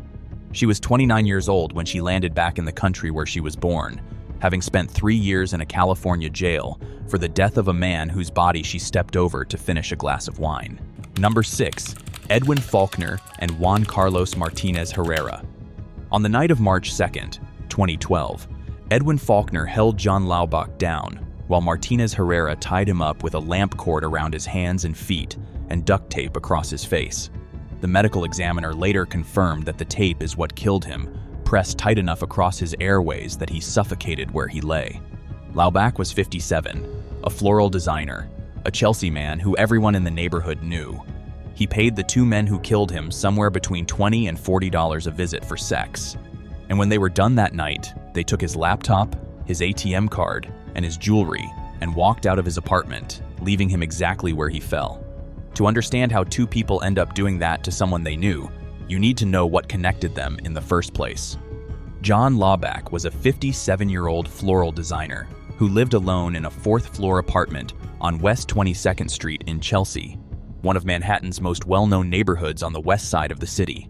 She was 29 years old when she landed back in the country where she was born, having spent 3 years in a California jail for the death of a man whose body she stepped over to finish a glass of wine. Number 6. Edwin Faulkner and Juan Carlos Martinez Herrera. On the night of March 2nd, 2012, Edwin Faulkner held John Laubach down while Martinez Herrera tied him up with a lamp cord around his hands and feet and duct tape across his face. The medical examiner later confirmed that the tape is what killed him, pressed tight enough across his airways that he suffocated where he lay. Laubach was 57, a floral designer, a Chelsea man who everyone in the neighborhood knew. He paid the 2 men who killed him somewhere between $20 and $40 a visit for sex. And when they were done that night, they took his laptop, his ATM card, and his jewelry and walked out of his apartment, leaving him exactly where he fell. To understand how 2 people end up doing that to someone they knew, you need to know what connected them in the first place. John Laubach was a 57-year-old floral designer who lived alone in a 4th-floor apartment on West 22nd Street in Chelsea, one of Manhattan's most well-known neighborhoods on the west side of the city.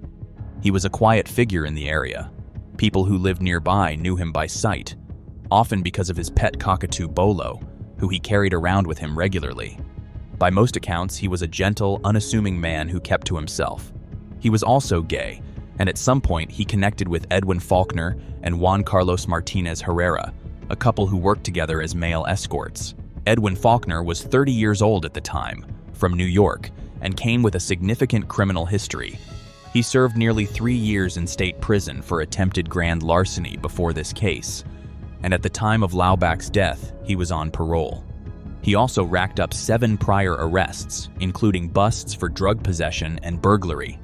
He was a quiet figure in the area. People who lived nearby knew him by sight, often because of his pet cockatoo Bolo, who he carried around with him regularly. By most accounts, he was a gentle, unassuming man who kept to himself. He was also gay, and at some point he connected with Edwin Faulkner and Juan Carlos Martinez Herrera, a couple who worked together as male escorts. Edwin Faulkner was 30 years old at the time, from New York, and came with a significant criminal history. He served nearly 3 years in state prison for attempted grand larceny before this case, and at the time of Laubach's death, he was on parole. He also racked up 7 prior arrests, including busts for drug possession and burglary.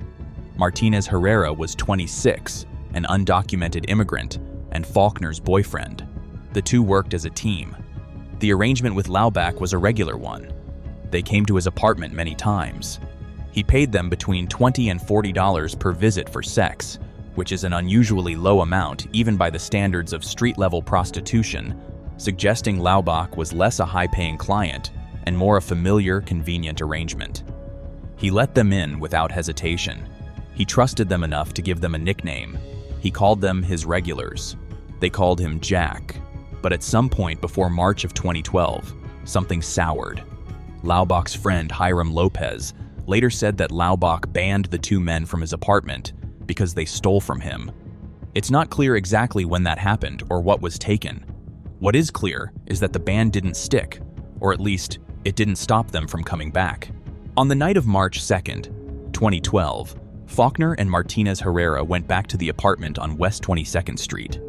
Martinez Herrera was 26, an undocumented immigrant, and Faulkner's boyfriend. The 2 worked as a team. The arrangement with Laubach was a regular one. They came to his apartment many times. He paid them between $20 and $40 per visit for sex, which is an unusually low amount even by the standards of street-level prostitution, suggesting Laubach was less a high-paying client and more a familiar, convenient arrangement. He let them in without hesitation. He trusted them enough to give them a nickname. He called them his regulars. They called him Jack. But at some point before March of 2012, something soured. Laubach's friend Hiram Lopez later said that Laubach banned the 2 men from his apartment because they stole from him. It's not clear exactly when that happened or what was taken. What is clear is that the ban didn't stick, or at least it didn't stop them from coming back. On the night of March 2nd, 2012, Faulkner and Martinez Herrera went back to the apartment on West 22nd Street.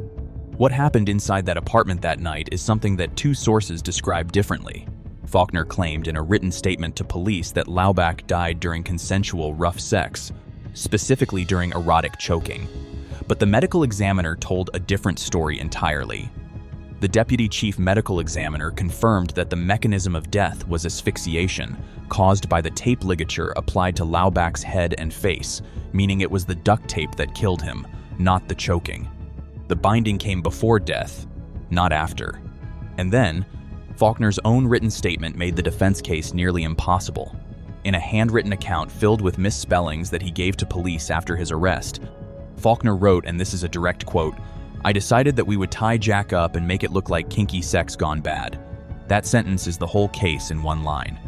What happened inside that apartment that night is something that 2 sources describe differently. Faulkner claimed in a written statement to police that Laubach died during consensual rough sex, specifically during erotic choking. But the medical examiner told a different story entirely. The deputy chief medical examiner confirmed that the mechanism of death was asphyxiation, caused by the tape ligature applied to Laubach's head and face, meaning it was the duct tape that killed him, not the choking. The binding came before death, not after. And then, Faulkner's own written statement made the defense case nearly impossible. In a handwritten account filled with misspellings that he gave to police after his arrest, Faulkner wrote, and this is a direct quote, "I decided that we would tie Jack up and make it look like kinky sex gone bad." That sentence is the whole case in one line.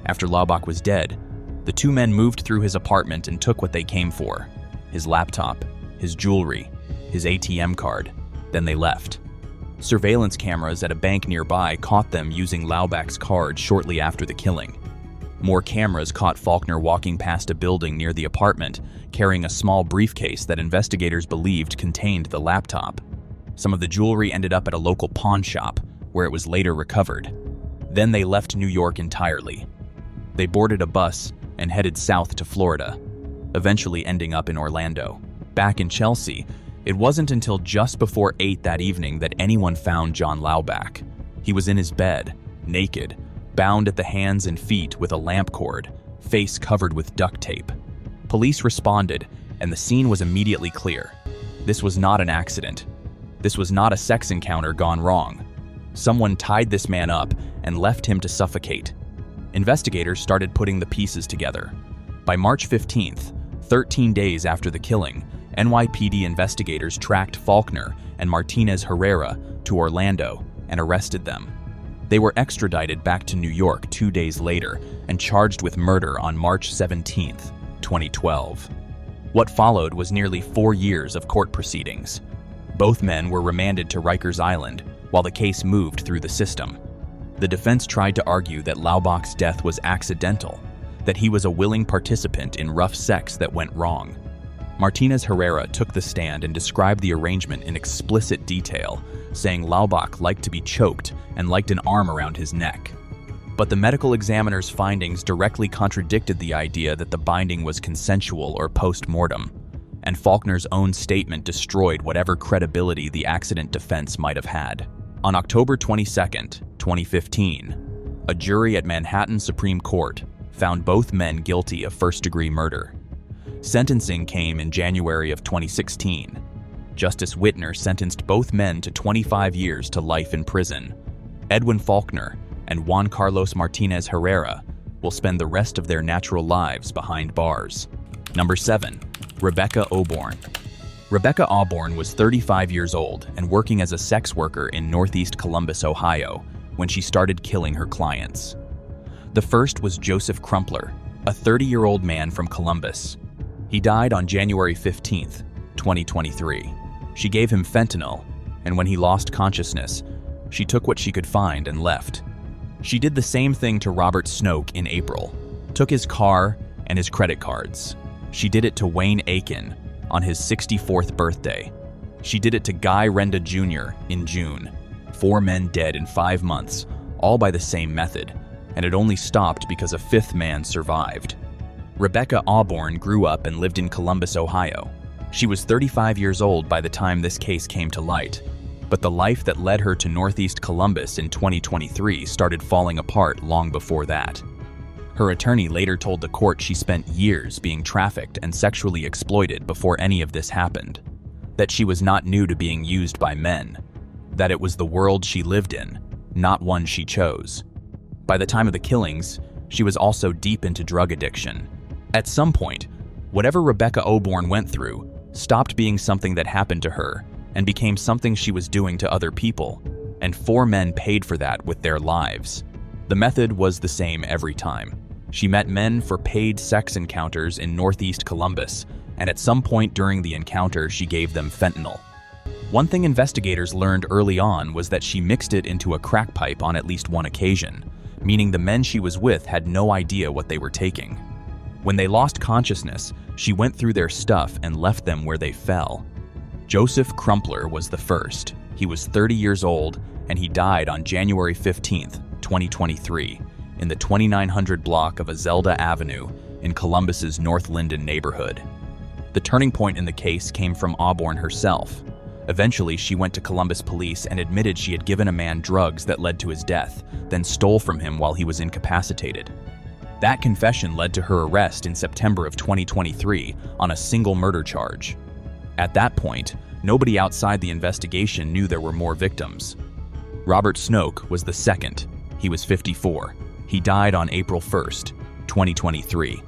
After Laubach was dead, the 2 men moved through his apartment and took what they came for: his laptop, his jewelry, his ATM card. Then they left. Surveillance cameras at a bank nearby caught them using Laubach's card shortly after the killing. More cameras caught Faulkner walking past a building near the apartment, carrying a small briefcase that investigators believed contained the laptop. Some of the jewelry ended up at a local pawn shop, where it was later recovered. Then they left New York entirely. They boarded a bus and headed south to Florida, eventually ending up in Orlando. Back in Chelsea, it wasn't until just before 8 that evening that anyone found John Laubach. He was in his bed, naked, bound at the hands and feet with a lamp cord, face covered with duct tape. Police responded, and the scene was immediately clear. This was not an accident. This was not a sex encounter gone wrong. Someone tied this man up and left him to suffocate. Investigators started putting the pieces together. By March 15th, 13 days after the killing, NYPD investigators tracked Faulkner and Martinez Herrera to Orlando and arrested them. They were extradited back to New York 2 days later and charged with murder on March 17, 2012. What followed was nearly 4 years of court proceedings. Both men were remanded to Rikers Island while the case moved through the system. The defense tried to argue that Laubach's death was accidental, that he was a willing participant in rough sex that went wrong. Martinez Herrera took the stand and described the arrangement in explicit detail, saying Laubach liked to be choked and liked an arm around his neck. But the medical examiner's findings directly contradicted the idea that the binding was consensual or post-mortem, and Faulkner's own statement destroyed whatever credibility the accident defense might have had. On October 22, 2015, a jury at Manhattan Supreme Court found both men guilty of first-degree murder. Sentencing came in January of 2016. Justice Whitner sentenced both men to 25 years to life in prison. Edwin Faulkner and Juan Carlos Martinez Herrera will spend the rest of their natural lives behind bars. Number 7. Rebecca Auburn. Rebecca Auburn was 35 years old and working as a sex worker in Northeast Columbus, Ohio, when she started killing her clients. The first was Joseph Crumpler, a 30-year-old man from Columbus. He died on January 15, 2023. She gave him fentanyl, and when he lost consciousness, she took what she could find and left. She did the same thing to Robert Snoke in April, took his car and his credit cards. She did it to Wayne Aiken on his 64th birthday. She did it to Guy Renda Jr. in June. 4 men dead in 5 months, all by the same method, and it only stopped because a 5th man survived. Rebecca Auburn grew up and lived in Columbus, Ohio. She was 35 years old by the time this case came to light, but the life that led her to Northeast Columbus in 2023 started falling apart long before that. Her attorney later told the court she spent years being trafficked and sexually exploited before any of this happened, that she was not new to being used by men, that it was the world she lived in, not one she chose. By the time of the killings, she was also deep into drug addiction. At some point, whatever Rebecca Auburn went through stopped being something that happened to her and became something she was doing to other people, and 4 men paid for that with their lives. The method was the same every time. She met men for paid sex encounters in Northeast Columbus, and at some point during the encounter, she gave them fentanyl. One thing investigators learned early on was that she mixed it into a crack pipe on at least one occasion, meaning the men she was with had no idea what they were taking. When they lost consciousness, she went through their stuff and left them where they fell. Joseph Crumpler was the first. He was 30 years old, and he died on January 15, 2023, in the 2900 block of Azelda Avenue in Columbus's North Linden neighborhood. The turning point in the case came from Auburn herself. Eventually, she went to Columbus police and admitted she had given a man drugs that led to his death, then stole from him while he was incapacitated. That confession led to her arrest in September of 2023 on a single murder charge. At that point, nobody outside the investigation knew there were more victims. Robert Snoke was the second. He was 54. He died on April 1st, 2023.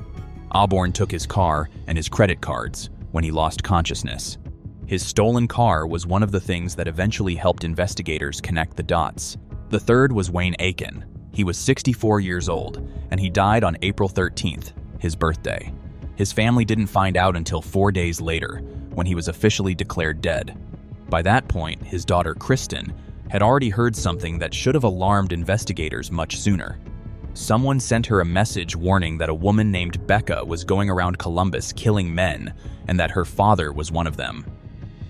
Auburn took his car and his credit cards when he lost consciousness. His stolen car was one of the things that eventually helped investigators connect the dots. The third was Wayne Aiken. He was 64 years old, and he died on April 13th, his birthday. His family didn't find out until 4 days later, when he was officially declared dead. By that point, his daughter Kristen had already heard something that should have alarmed investigators much sooner. Someone sent her a message warning that a woman named Becca was going around Columbus killing men, and that her father was one of them.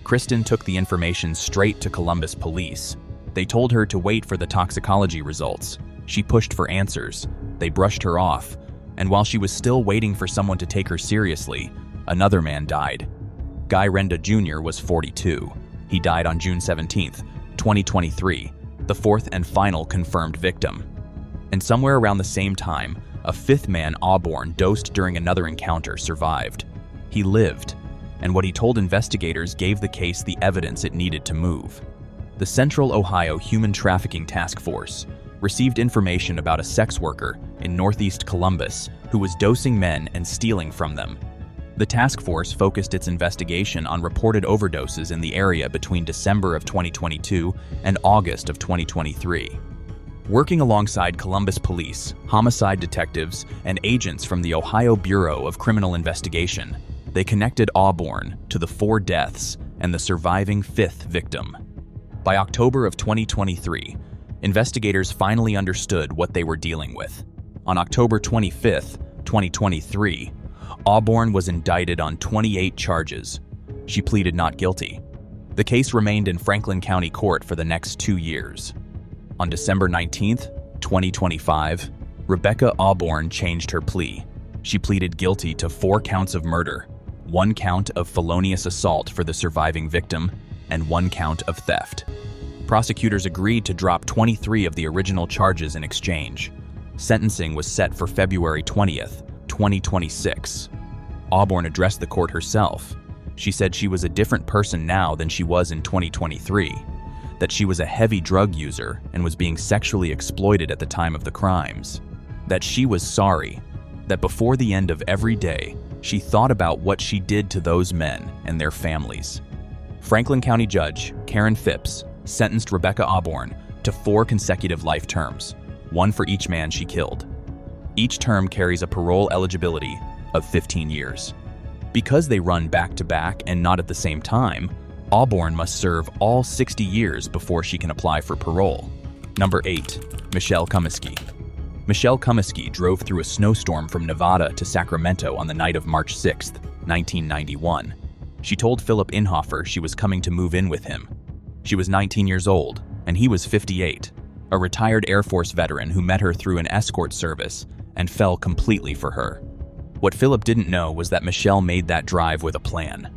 Kristen took the information straight to Columbus police. They told her to wait for the toxicology results. She pushed for answers. They brushed her off, and while she was still waiting for someone to take her seriously, another man died. Guy Renda Jr. was 42. He died on June 17, 2023, the 4th and final confirmed victim. And somewhere around the same time, a 5th man, Auburn, dosed during another encounter, survived. He lived, and what he told investigators gave the case the evidence it needed to move. The Central Ohio Human Trafficking Task Force received information about a sex worker in Northeast Columbus who was dosing men and stealing from them. The task force focused its investigation on reported overdoses in the area between December of 2022 and August of 2023. Working alongside Columbus police, homicide detectives, and agents from the Ohio Bureau of Criminal Investigation, they connected Auburn to the 4 deaths and the surviving 5th victim. By October of 2023, investigators finally understood what they were dealing with. On October 25, 2023, Auburn was indicted on 28 charges. She pleaded not guilty. The case remained in Franklin County Court for the next 2 years. On December 19, 2025, Rebecca Auburn changed her plea. She pleaded guilty to 4 counts of murder, 1 count of felonious assault for the surviving victim, and 1 count of theft. Prosecutors agreed to drop 23 of the original charges in exchange. Sentencing was set for February 20th, 2026. Auburn addressed the court herself. She said she was a different person now than she was in 2023, that she was a heavy drug user and was being sexually exploited at the time of the crimes, that she was sorry, that before the end of every day, she thought about what she did to those men and their families. Franklin County Judge Karen Phipps sentenced Rebecca Auburn to 4 consecutive life terms, 1 for each man she killed. Each term carries a parole eligibility of 15 years. Because they run back-to-back and not at the same time, Auburn must serve all 60 years before she can apply for parole. Number 8. Michelle Comiskey. Michelle Comiskey drove through a snowstorm from Nevada to Sacramento on the night of March 6, 1991. She told Philip Inhofer she was coming to move in with him. She was 19 years old, and he was 58, a retired Air Force veteran who met her through an escort service and fell completely for her. What Philip didn't know was that Michelle made that drive with a plan.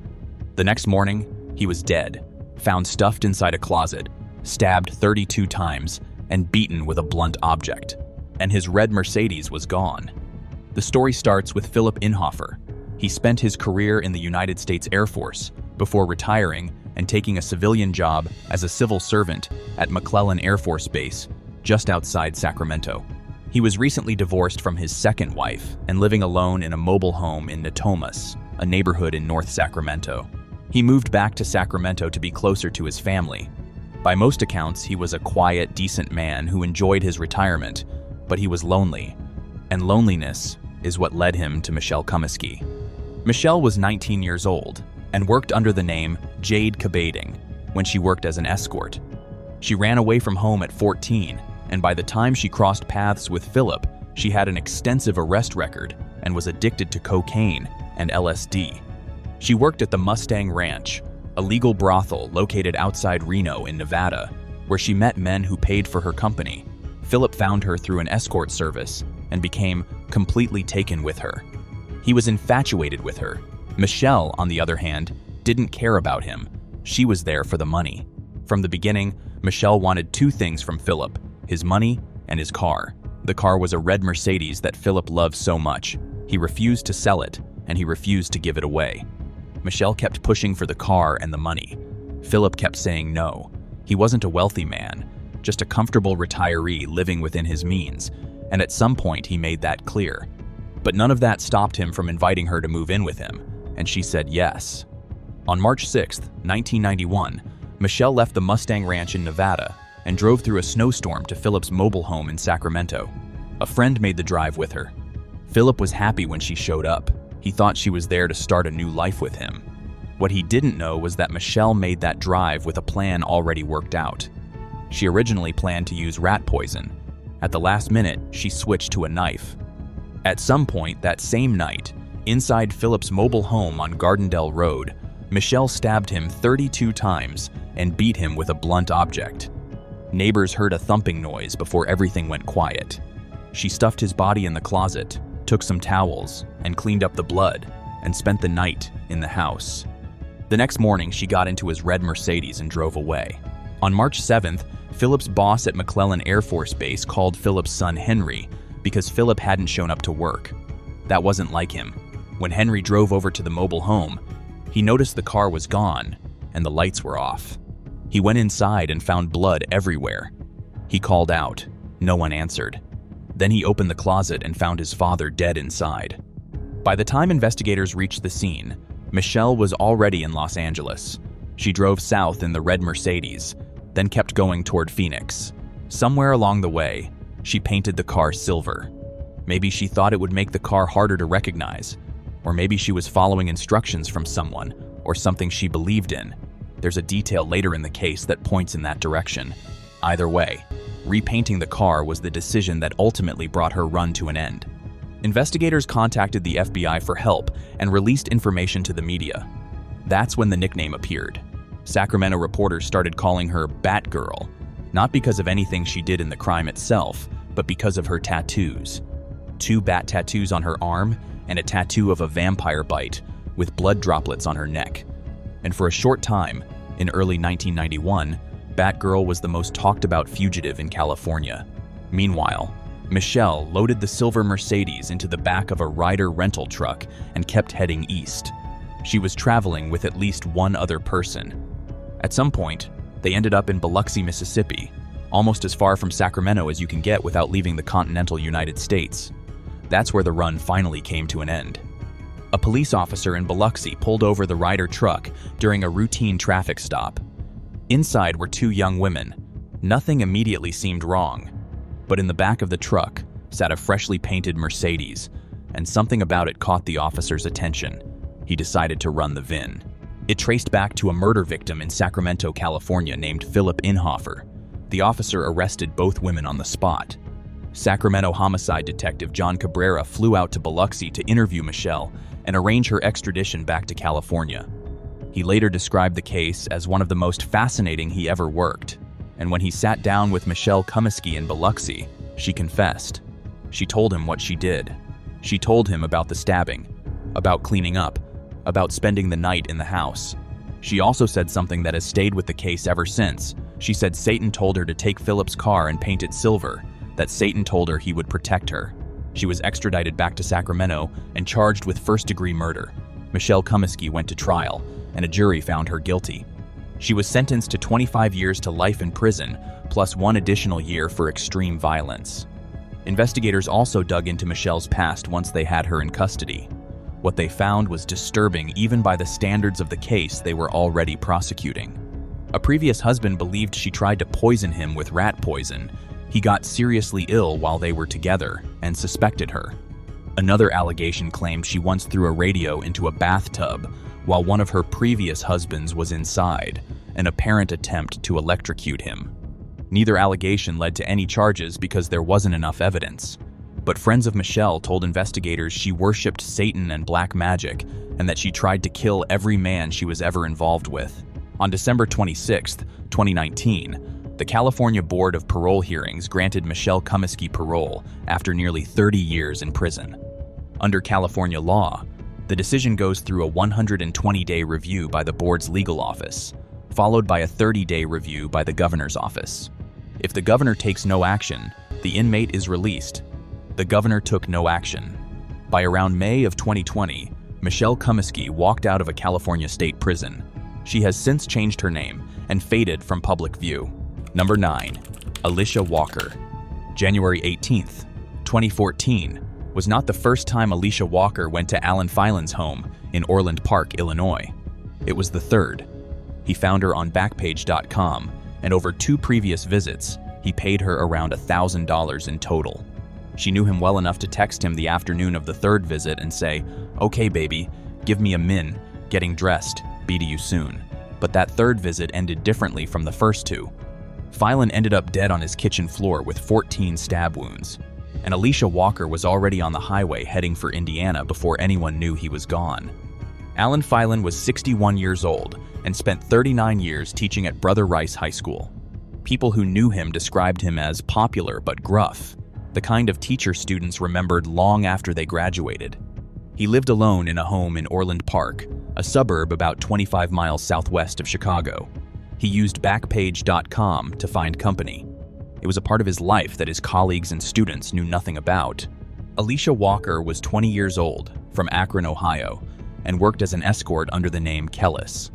The next morning, he was dead, found stuffed inside a closet, stabbed 32 times, and beaten with a blunt object. And his red Mercedes was gone. The story starts with Philip Inhofer. He spent his career in the United States Air Force before retiring and taking a civilian job as a civil servant at McClellan Air Force Base, just outside Sacramento. He was recently divorced from his second wife and living alone in a mobile home in Natomas, a neighborhood in North Sacramento. He moved back to Sacramento to be closer to his family. By most accounts, he was a quiet, decent man who enjoyed his retirement, but he was lonely, and loneliness is what led him to Michelle Comiskey. Michelle was 19 years old and worked under the name Jade Cabading when she worked as an escort. She ran away from home at 14, and by the time she crossed paths with Philip, she had an extensive arrest record and was addicted to cocaine and LSD. She worked at the Mustang Ranch, a legal brothel located outside Reno in Nevada, where she met men who paid for her company. Philip found her through an escort service and became completely taken with her. He was infatuated with her. Michelle, on the other hand, didn't care about him. She was there for the money. From the beginning, Michelle wanted 2 things from Philip: his money and his car. The car was a red Mercedes that Philip loved so much. He refused to sell it, and he refused to give it away. Michelle kept pushing for the car and the money. Philip kept saying no. He wasn't a wealthy man, just a comfortable retiree living within his means, and at some point he made that clear. But none of that stopped him from inviting her to move in with him, and she said yes. On March 6, 1991, Michelle left the Mustang Ranch in Nevada and drove through a snowstorm to Philip's mobile home in Sacramento. A friend made the drive with her. Philip was happy when she showed up. He thought she was there to start a new life with him. What he didn't know was that Michelle made that drive with a plan already worked out. She originally planned to use rat poison. At the last minute, she switched to a knife. At some point that same night, inside Philip's mobile home on Gardendale Road, Michelle stabbed him 32 times and beat him with a blunt object. Neighbors heard a thumping noise before everything went quiet. She stuffed his body in the closet, took some towels, and cleaned up the blood, and spent the night in the house. The next morning, she got into his red Mercedes and drove away. On March 7th, Philip's boss at McClellan Air Force Base called Philip's son Henry because Philip hadn't shown up to work. That wasn't like him. When Henry drove over to the mobile home, he noticed the car was gone and the lights were off. He went inside and found blood everywhere. He called out. No one answered. Then he opened the closet and found his father dead inside. By the time investigators reached the scene, Michelle was already in Los Angeles. She drove south in the red Mercedes, then kept going toward Phoenix. Somewhere along the way, she painted the car silver. Maybe she thought it would make the car harder to recognize, or maybe she was following instructions from someone or something she believed in. There's a detail later in the case that points in that direction. Either way, repainting the car was the decision that ultimately brought her run to an end. Investigators contacted the FBI for help and released information to the media. That's when the nickname appeared. Sacramento reporters started calling her Batgirl, not because of anything she did in the crime itself, but because of her tattoos. 2 bat tattoos on her arm and a tattoo of a vampire bite with blood droplets on her neck. And for a short time, in early 1991, Batgirl was the most talked about fugitive in California. Meanwhile, Michelle loaded the silver Mercedes into the back of a Ryder rental truck and kept heading east. She was traveling with at least one other person. At some point, they ended up in Biloxi, Mississippi, almost as far from Sacramento as you can get without leaving the continental United States. That's where the run finally came to an end. A police officer in Biloxi pulled over the Ryder truck during a routine traffic stop. Inside were 2 young women. Nothing immediately seemed wrong, but in the back of the truck sat a freshly painted Mercedes, and something about it caught the officer's attention. He decided to run the VIN. It traced back to a murder victim in Sacramento, California named Philip Inhofer. The officer arrested both women on the spot. Sacramento homicide detective John Cabrera flew out to Biloxi to interview Michelle and arrange her extradition back to California. He later described the case as one of the most fascinating he ever worked, and when he sat down with Michelle Comiskey in Biloxi, she confessed. She told him what she did. She told him about the stabbing, about cleaning up, about spending the night in the house. She also said something that has stayed with the case ever since. She said Satan told her to take Philip's car and paint it silver, that Satan told her he would protect her. She was extradited back to Sacramento and charged with first-degree murder. Michelle Comiskey went to trial, and a jury found her guilty. She was sentenced to 25 years to life in prison, plus 1 additional year for extreme violence. Investigators also dug into Michelle's past once they had her in custody. What they found was disturbing even by the standards of the case they were already prosecuting. A previous husband believed she tried to poison him with rat poison. He got seriously ill while they were together and suspected her. Another allegation claimed she once threw a radio into a bathtub while one of her previous husbands was inside, an apparent attempt to electrocute him. Neither allegation led to any charges because there wasn't enough evidence. But friends of Michelle told investigators she worshipped Satan and black magic and that she tried to kill every man she was ever involved with. On December 26, 2019, the California Board of Parole Hearings granted Michelle Comiskey parole after nearly 30 years in prison. Under California law, the decision goes through a 120-day review by the board's legal office, followed by a 30-day review by the governor's office. If the governor takes no action, the inmate is released. The governor took no action. By around May of 2020, Michelle Comiskey walked out of a California state prison. She has since changed her name and faded from public view. Number 9. Alicia Walker. January 18th, 2014 was not the first time Alicia Walker went to Alan Filan's home in Orland Park, Illinois. It was the third. He found her on Backpage.com, and over 2 previous visits, he paid her around $1,000 in total. She knew him well enough to text him the afternoon of the 3rd visit and say, "Okay, baby, give me a min, getting dressed, be to you soon." But that 3rd visit ended differently from the first 2. Filan ended up dead on his kitchen floor with 14 stab wounds, and Alicia Walker was already on the highway heading for Indiana before anyone knew he was gone. Alan Filan was 61 years old and spent 39 years teaching at Brother Rice High School. People who knew him described him as popular but gruff, the kind of teacher students remembered long after they graduated. He lived alone in a home in Orland Park, a suburb about 25 miles southwest of Chicago. He used Backpage.com to find company. It was a part of his life that his colleagues and students knew nothing about. Alicia Walker was 20 years old, from Akron, Ohio, and worked as an escort under the name Kellis.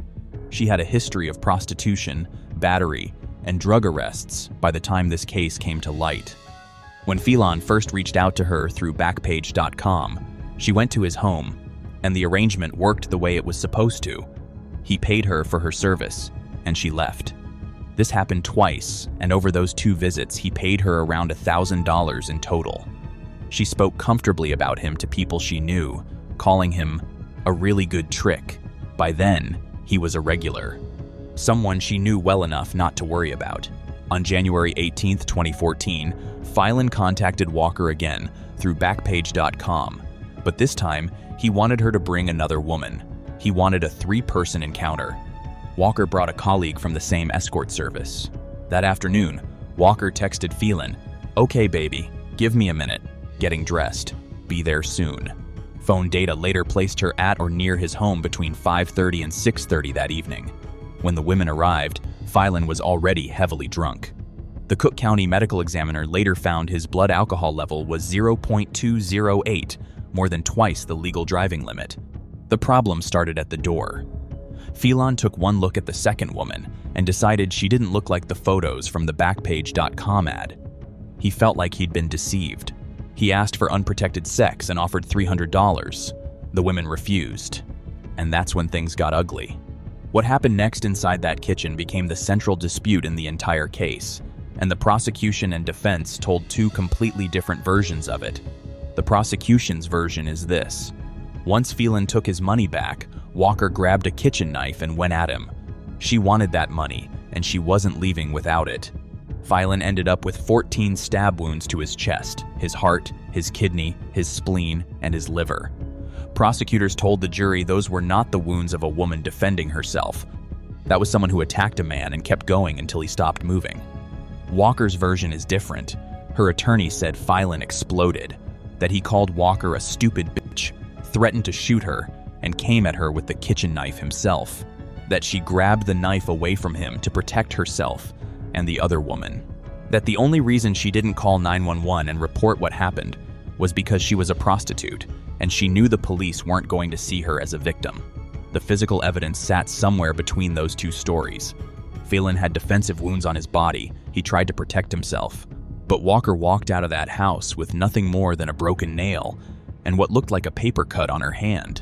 She had a history of prostitution, battery, and drug arrests by the time this case came to light. When Filan first reached out to her through Backpage.com, She went to his home, and the arrangement worked the way it was supposed to. He paid her for her service, and she left. This happened twice, and over those 2 visits, he paid her around $1,000 in total. She spoke comfortably about him to people she knew, calling him a really good trick. By then, he was a regular. Someone she knew well enough not to worry about. On January 18, 2014, Phelan contacted Walker again through Backpage.com, but this time, he wanted her to bring another woman. He wanted a 3-person encounter. Walker brought a colleague from the same escort service. That afternoon, Walker texted Phelan, "Okay, baby, give me a minute. Getting dressed. Be there soon." Phone data later placed her at or near his home between 5:30 and 6:30 that evening. When the women arrived, Phelan was already heavily drunk. The Cook County medical examiner later found his blood alcohol level was 0.208, more than twice the legal driving limit. The problem started at the door. Phelan took one look at the second woman and decided she didn't look like the photos from the Backpage.com ad. He felt like he'd been deceived. He asked for unprotected sex and offered $300. The women refused. And that's when things got ugly. What happened next inside that kitchen became the central dispute in the entire case, and the prosecution and defense told 2 completely different versions of it. The prosecution's version is this. Once Phelan took his money back, Walker grabbed a kitchen knife and went at him. She wanted that money, and she wasn't leaving without it. Phelan ended up with 14 stab wounds to his chest, his heart, his kidney, his spleen, and his liver. Prosecutors told the jury those were not the wounds of a woman defending herself. That was someone who attacked a man and kept going until he stopped moving. Walker's version is different. Her attorney said Phelan exploded, that he called Walker a stupid bitch, threatened to shoot her, and came at her with the kitchen knife himself, that she grabbed the knife away from him to protect herself and the other woman, that the only reason she didn't call 911 and report what happened was because she was a prostitute and she knew the police weren't going to see her as a victim. The physical evidence sat somewhere between those 2 stories. Phelan had defensive wounds on his body. He tried to protect himself. But Walker walked out of that house with nothing more than a broken nail and what looked like a paper cut on her hand.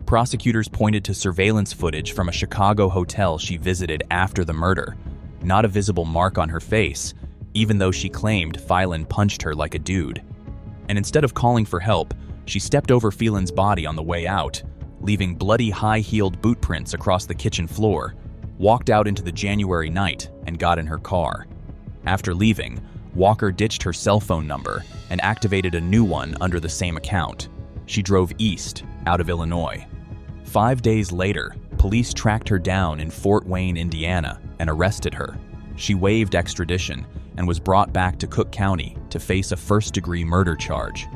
Prosecutors pointed to surveillance footage from a Chicago hotel she visited after the murder. Not a visible mark on her face, even though she claimed Phelan punched her like a dude. And instead of calling for help, she stepped over Phelan's body on the way out, leaving bloody high-heeled boot prints across the kitchen floor, walked out into the January night, and got in her car. After leaving, Walker ditched her cell phone number and activated a new one under the same account. She drove east, out of Illinois. 5 days later, police tracked her down in Fort Wayne, Indiana, and arrested her. She waived extradition and was brought back to Cook County to face a first-degree murder charge.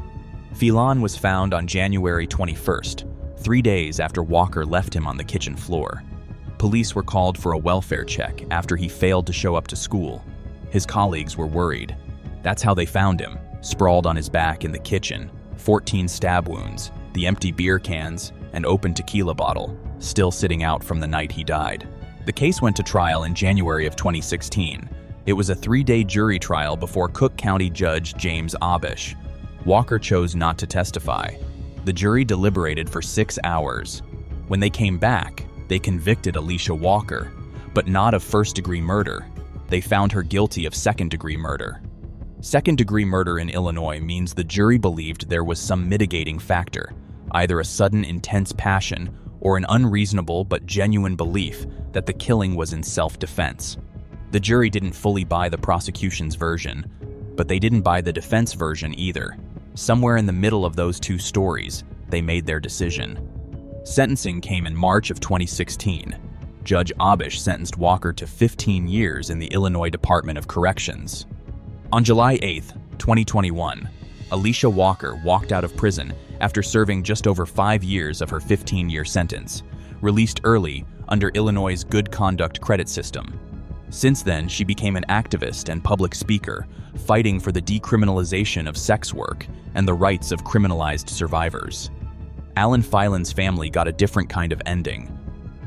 Phelan was found on January 21st, 3 days after Walker left him on the kitchen floor. Police were called for a welfare check after he failed to show up to school. His colleagues were worried. That's how they found him, sprawled on his back in the kitchen, 14 stab wounds, the empty beer cans, and open tequila bottle, still sitting out from the night he died. The case went to trial in January of 2016. It was a 3-day jury trial before Cook County Judge James Abish. Walker chose not to testify. The jury deliberated for 6 hours. When they came back, they convicted Alicia Walker, but not of first-degree murder. They found her guilty of second-degree murder. Second-degree murder in Illinois means the jury believed there was some mitigating factor, either a sudden intense passion or an unreasonable but genuine belief that the killing was in self-defense. The jury didn't fully buy the prosecution's version, but they didn't buy the defense version either. Somewhere in the middle of those 2 stories, they made their decision. Sentencing came in March of 2016. Judge Abish sentenced Walker to 15 years in the Illinois Department of Corrections. On July 8, 2021, Alicia Walker walked out of prison after serving just over 5 years of her 15-year sentence, released early under Illinois' Good Conduct Credit System. Since then, she became an activist and public speaker, fighting for the decriminalization of sex work and the rights of criminalized survivors. Alan Phelan's family got a different kind of ending.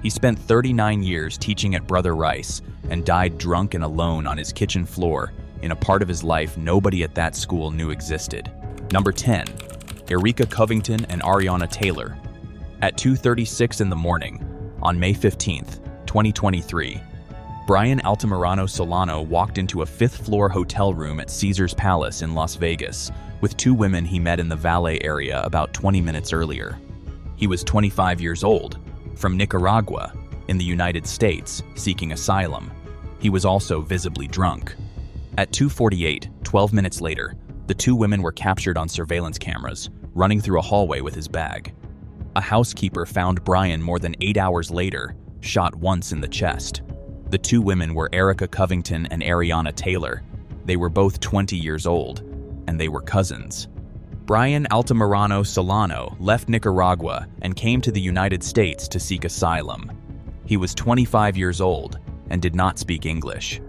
He spent 39 years teaching at Brother Rice and died drunk and alone on his kitchen floor in a part of his life nobody at that school knew existed. Number 10. Erica Covington and Ariana Taylor. At 2:36 in the morning, on May 15, 2023, Brian Altamirano Solano walked into a fifth-floor hotel room at Caesars Palace in Las Vegas with two women he met in the valet area about 20 minutes earlier. He was 25 years old, from Nicaragua, in the United States, seeking asylum. He was also visibly drunk. At 2:48, 12 minutes later, the two women were captured on surveillance cameras, running through a hallway with his bag. A housekeeper found Brian more than 8 hours later, shot once in the chest. The two women were Erica Covington and Ariana Taylor. They were both 20 years old, and they were cousins. Brian Altamirano Solano left Nicaragua and came to the United States to seek asylum. He was 25 years old and did not speak English.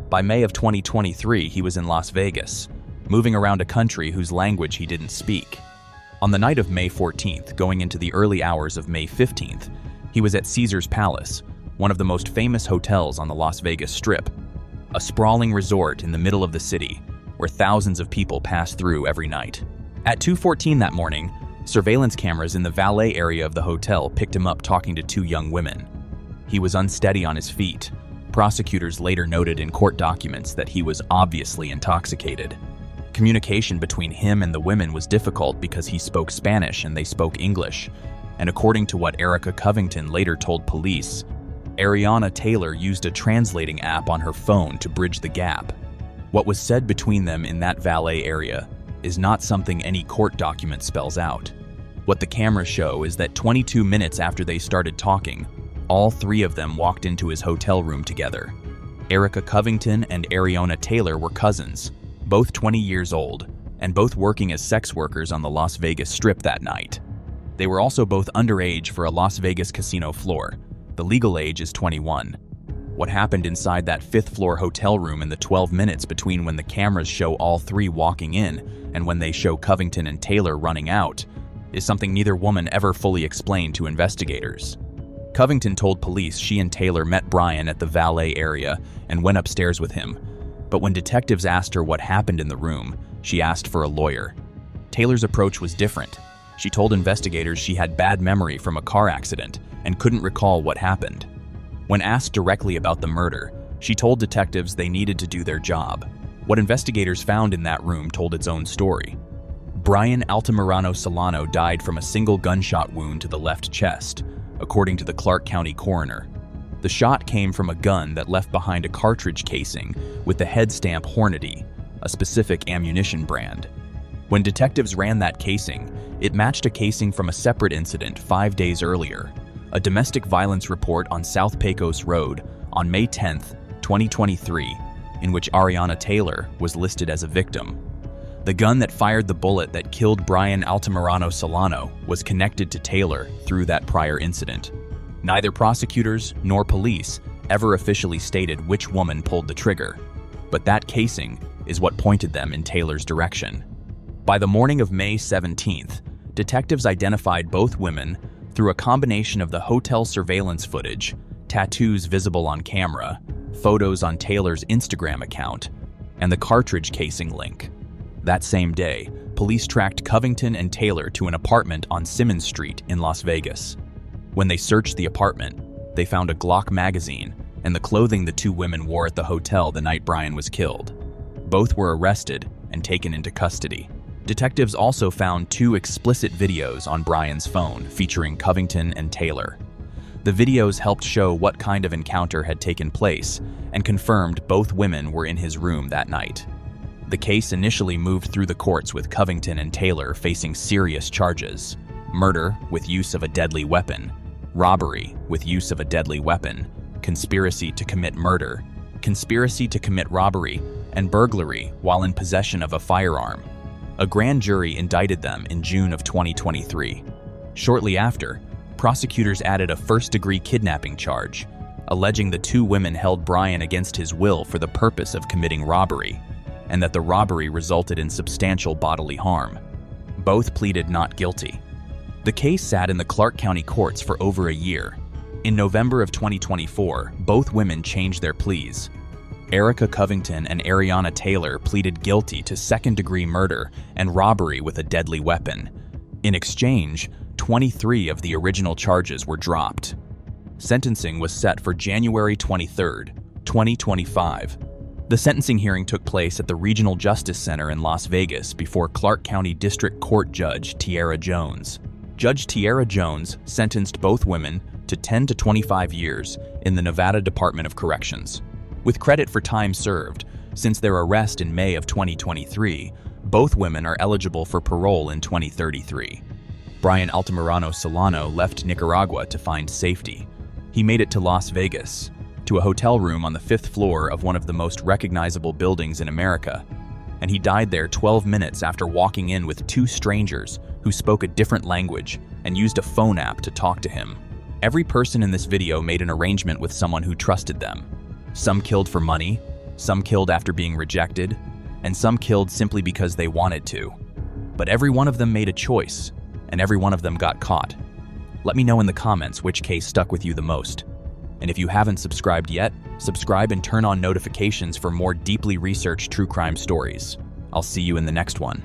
By May of 2023, he was in Las Vegas, moving around a country whose language he didn't speak. On the night of May 14th, going into the early hours of May 15th, he was at Caesars Palace, one of the most famous hotels on the Las Vegas Strip, a sprawling resort in the middle of the city where thousands of people pass through every night. At 2:14 that morning, surveillance cameras in the valet area of the hotel picked him up talking to two young women. He was unsteady on his feet. Prosecutors later noted in court documents that he was obviously intoxicated. Communication between him and the women was difficult because he spoke Spanish and they spoke English. And according to what Erica Covington later told police, Ariana Taylor used a translating app on her phone to bridge the gap. What was said between them in that valet area is not something any court document spells out. What the cameras show is that 22 minutes after they started talking, all three of them walked into his hotel room together. Erica Covington and Ariana Taylor were cousins, both 20 years old, and both working as sex workers on the Las Vegas Strip that night. They were also both underage for a Las Vegas casino floor. The legal age is 21. What happened inside that fifth-floor hotel room in the 12 minutes between when the cameras show all three walking in and when they show Covington and Taylor running out is something neither woman ever fully explained to investigators. Covington told police she and Taylor met Brian at the valet area and went upstairs with him. But when detectives asked her what happened in the room, she asked for a lawyer. Taylor's approach was different. She told investigators she had bad memory from a car accident and couldn't recall what happened. When asked directly about the murder, she told detectives they needed to do their job. What investigators found in that room told its own story. Brian Altamirano Solano died from a single gunshot wound to the left chest, according to the Clark County coroner. The shot came from a gun that left behind a cartridge casing with the head stamp Hornady, a specific ammunition brand. When detectives ran that casing, it matched a casing from a separate incident 5 days earlier, a domestic violence report on South Pecos Road on May 10, 2023, in which Ariana Taylor was listed as a victim. The gun that fired the bullet that killed Brian Altamirano Solano was connected to Taylor through that prior incident. Neither prosecutors nor police ever officially stated which woman pulled the trigger, but that casing is what pointed them in Taylor's direction. By the morning of May 17th, detectives identified both women through a combination of the hotel surveillance footage, tattoos visible on camera, photos on Taylor's Instagram account, and the cartridge casing link. That same day, police tracked Covington and Taylor to an apartment on Simmons Street in Las Vegas. When they searched the apartment, they found a Glock magazine and the clothing the two women wore at the hotel the night Brian was killed. Both were arrested and taken into custody. Detectives also found 2 explicit videos on Brian's phone featuring Covington and Taylor. The videos helped show what kind of encounter had taken place and confirmed both women were in his room that night. The case initially moved through the courts with Covington and Taylor facing serious charges: murder with use of a deadly weapon, robbery with use of a deadly weapon, conspiracy to commit murder, conspiracy to commit robbery, and burglary while in possession of a firearm. A grand jury indicted them in June of 2023. Shortly after, prosecutors added a first-degree kidnapping charge, alleging the two women held Brian against his will for the purpose of committing robbery, and that the robbery resulted in substantial bodily harm. Both pleaded not guilty. The case sat in the Clark County courts for over a year. In November of 2024, both women changed their pleas. Erica Covington and Ariana Taylor pleaded guilty to second-degree murder and robbery with a deadly weapon, In exchange, 23 of the original charges were dropped. Sentencing was set for January 23, 2025. The sentencing hearing took place at the Regional Justice Center in Las Vegas before Clark County District Court Judge Tiara Jones. Judge Tiara Jones sentenced both women to 10 to 25 years in the Nevada Department of Corrections. With credit for time served, since their arrest in May of 2023, both women are eligible for parole in 2033. Brian Altamirano Solano left Nicaragua to find safety. He made it to Las Vegas, to a hotel room on the 5th floor of one of the most recognizable buildings in America, and he died there 12 minutes after walking in with two strangers who spoke a different language and used a phone app to talk to him. Every person in this video made an arrangement with someone who trusted them. Some killed for money, some killed after being rejected, and some killed simply because they wanted to. But every one of them made a choice, and every one of them got caught. Let me know in the comments which case stuck with you the most. And if you haven't subscribed yet, subscribe and turn on notifications for more deeply researched true crime stories. I'll see you in the next one.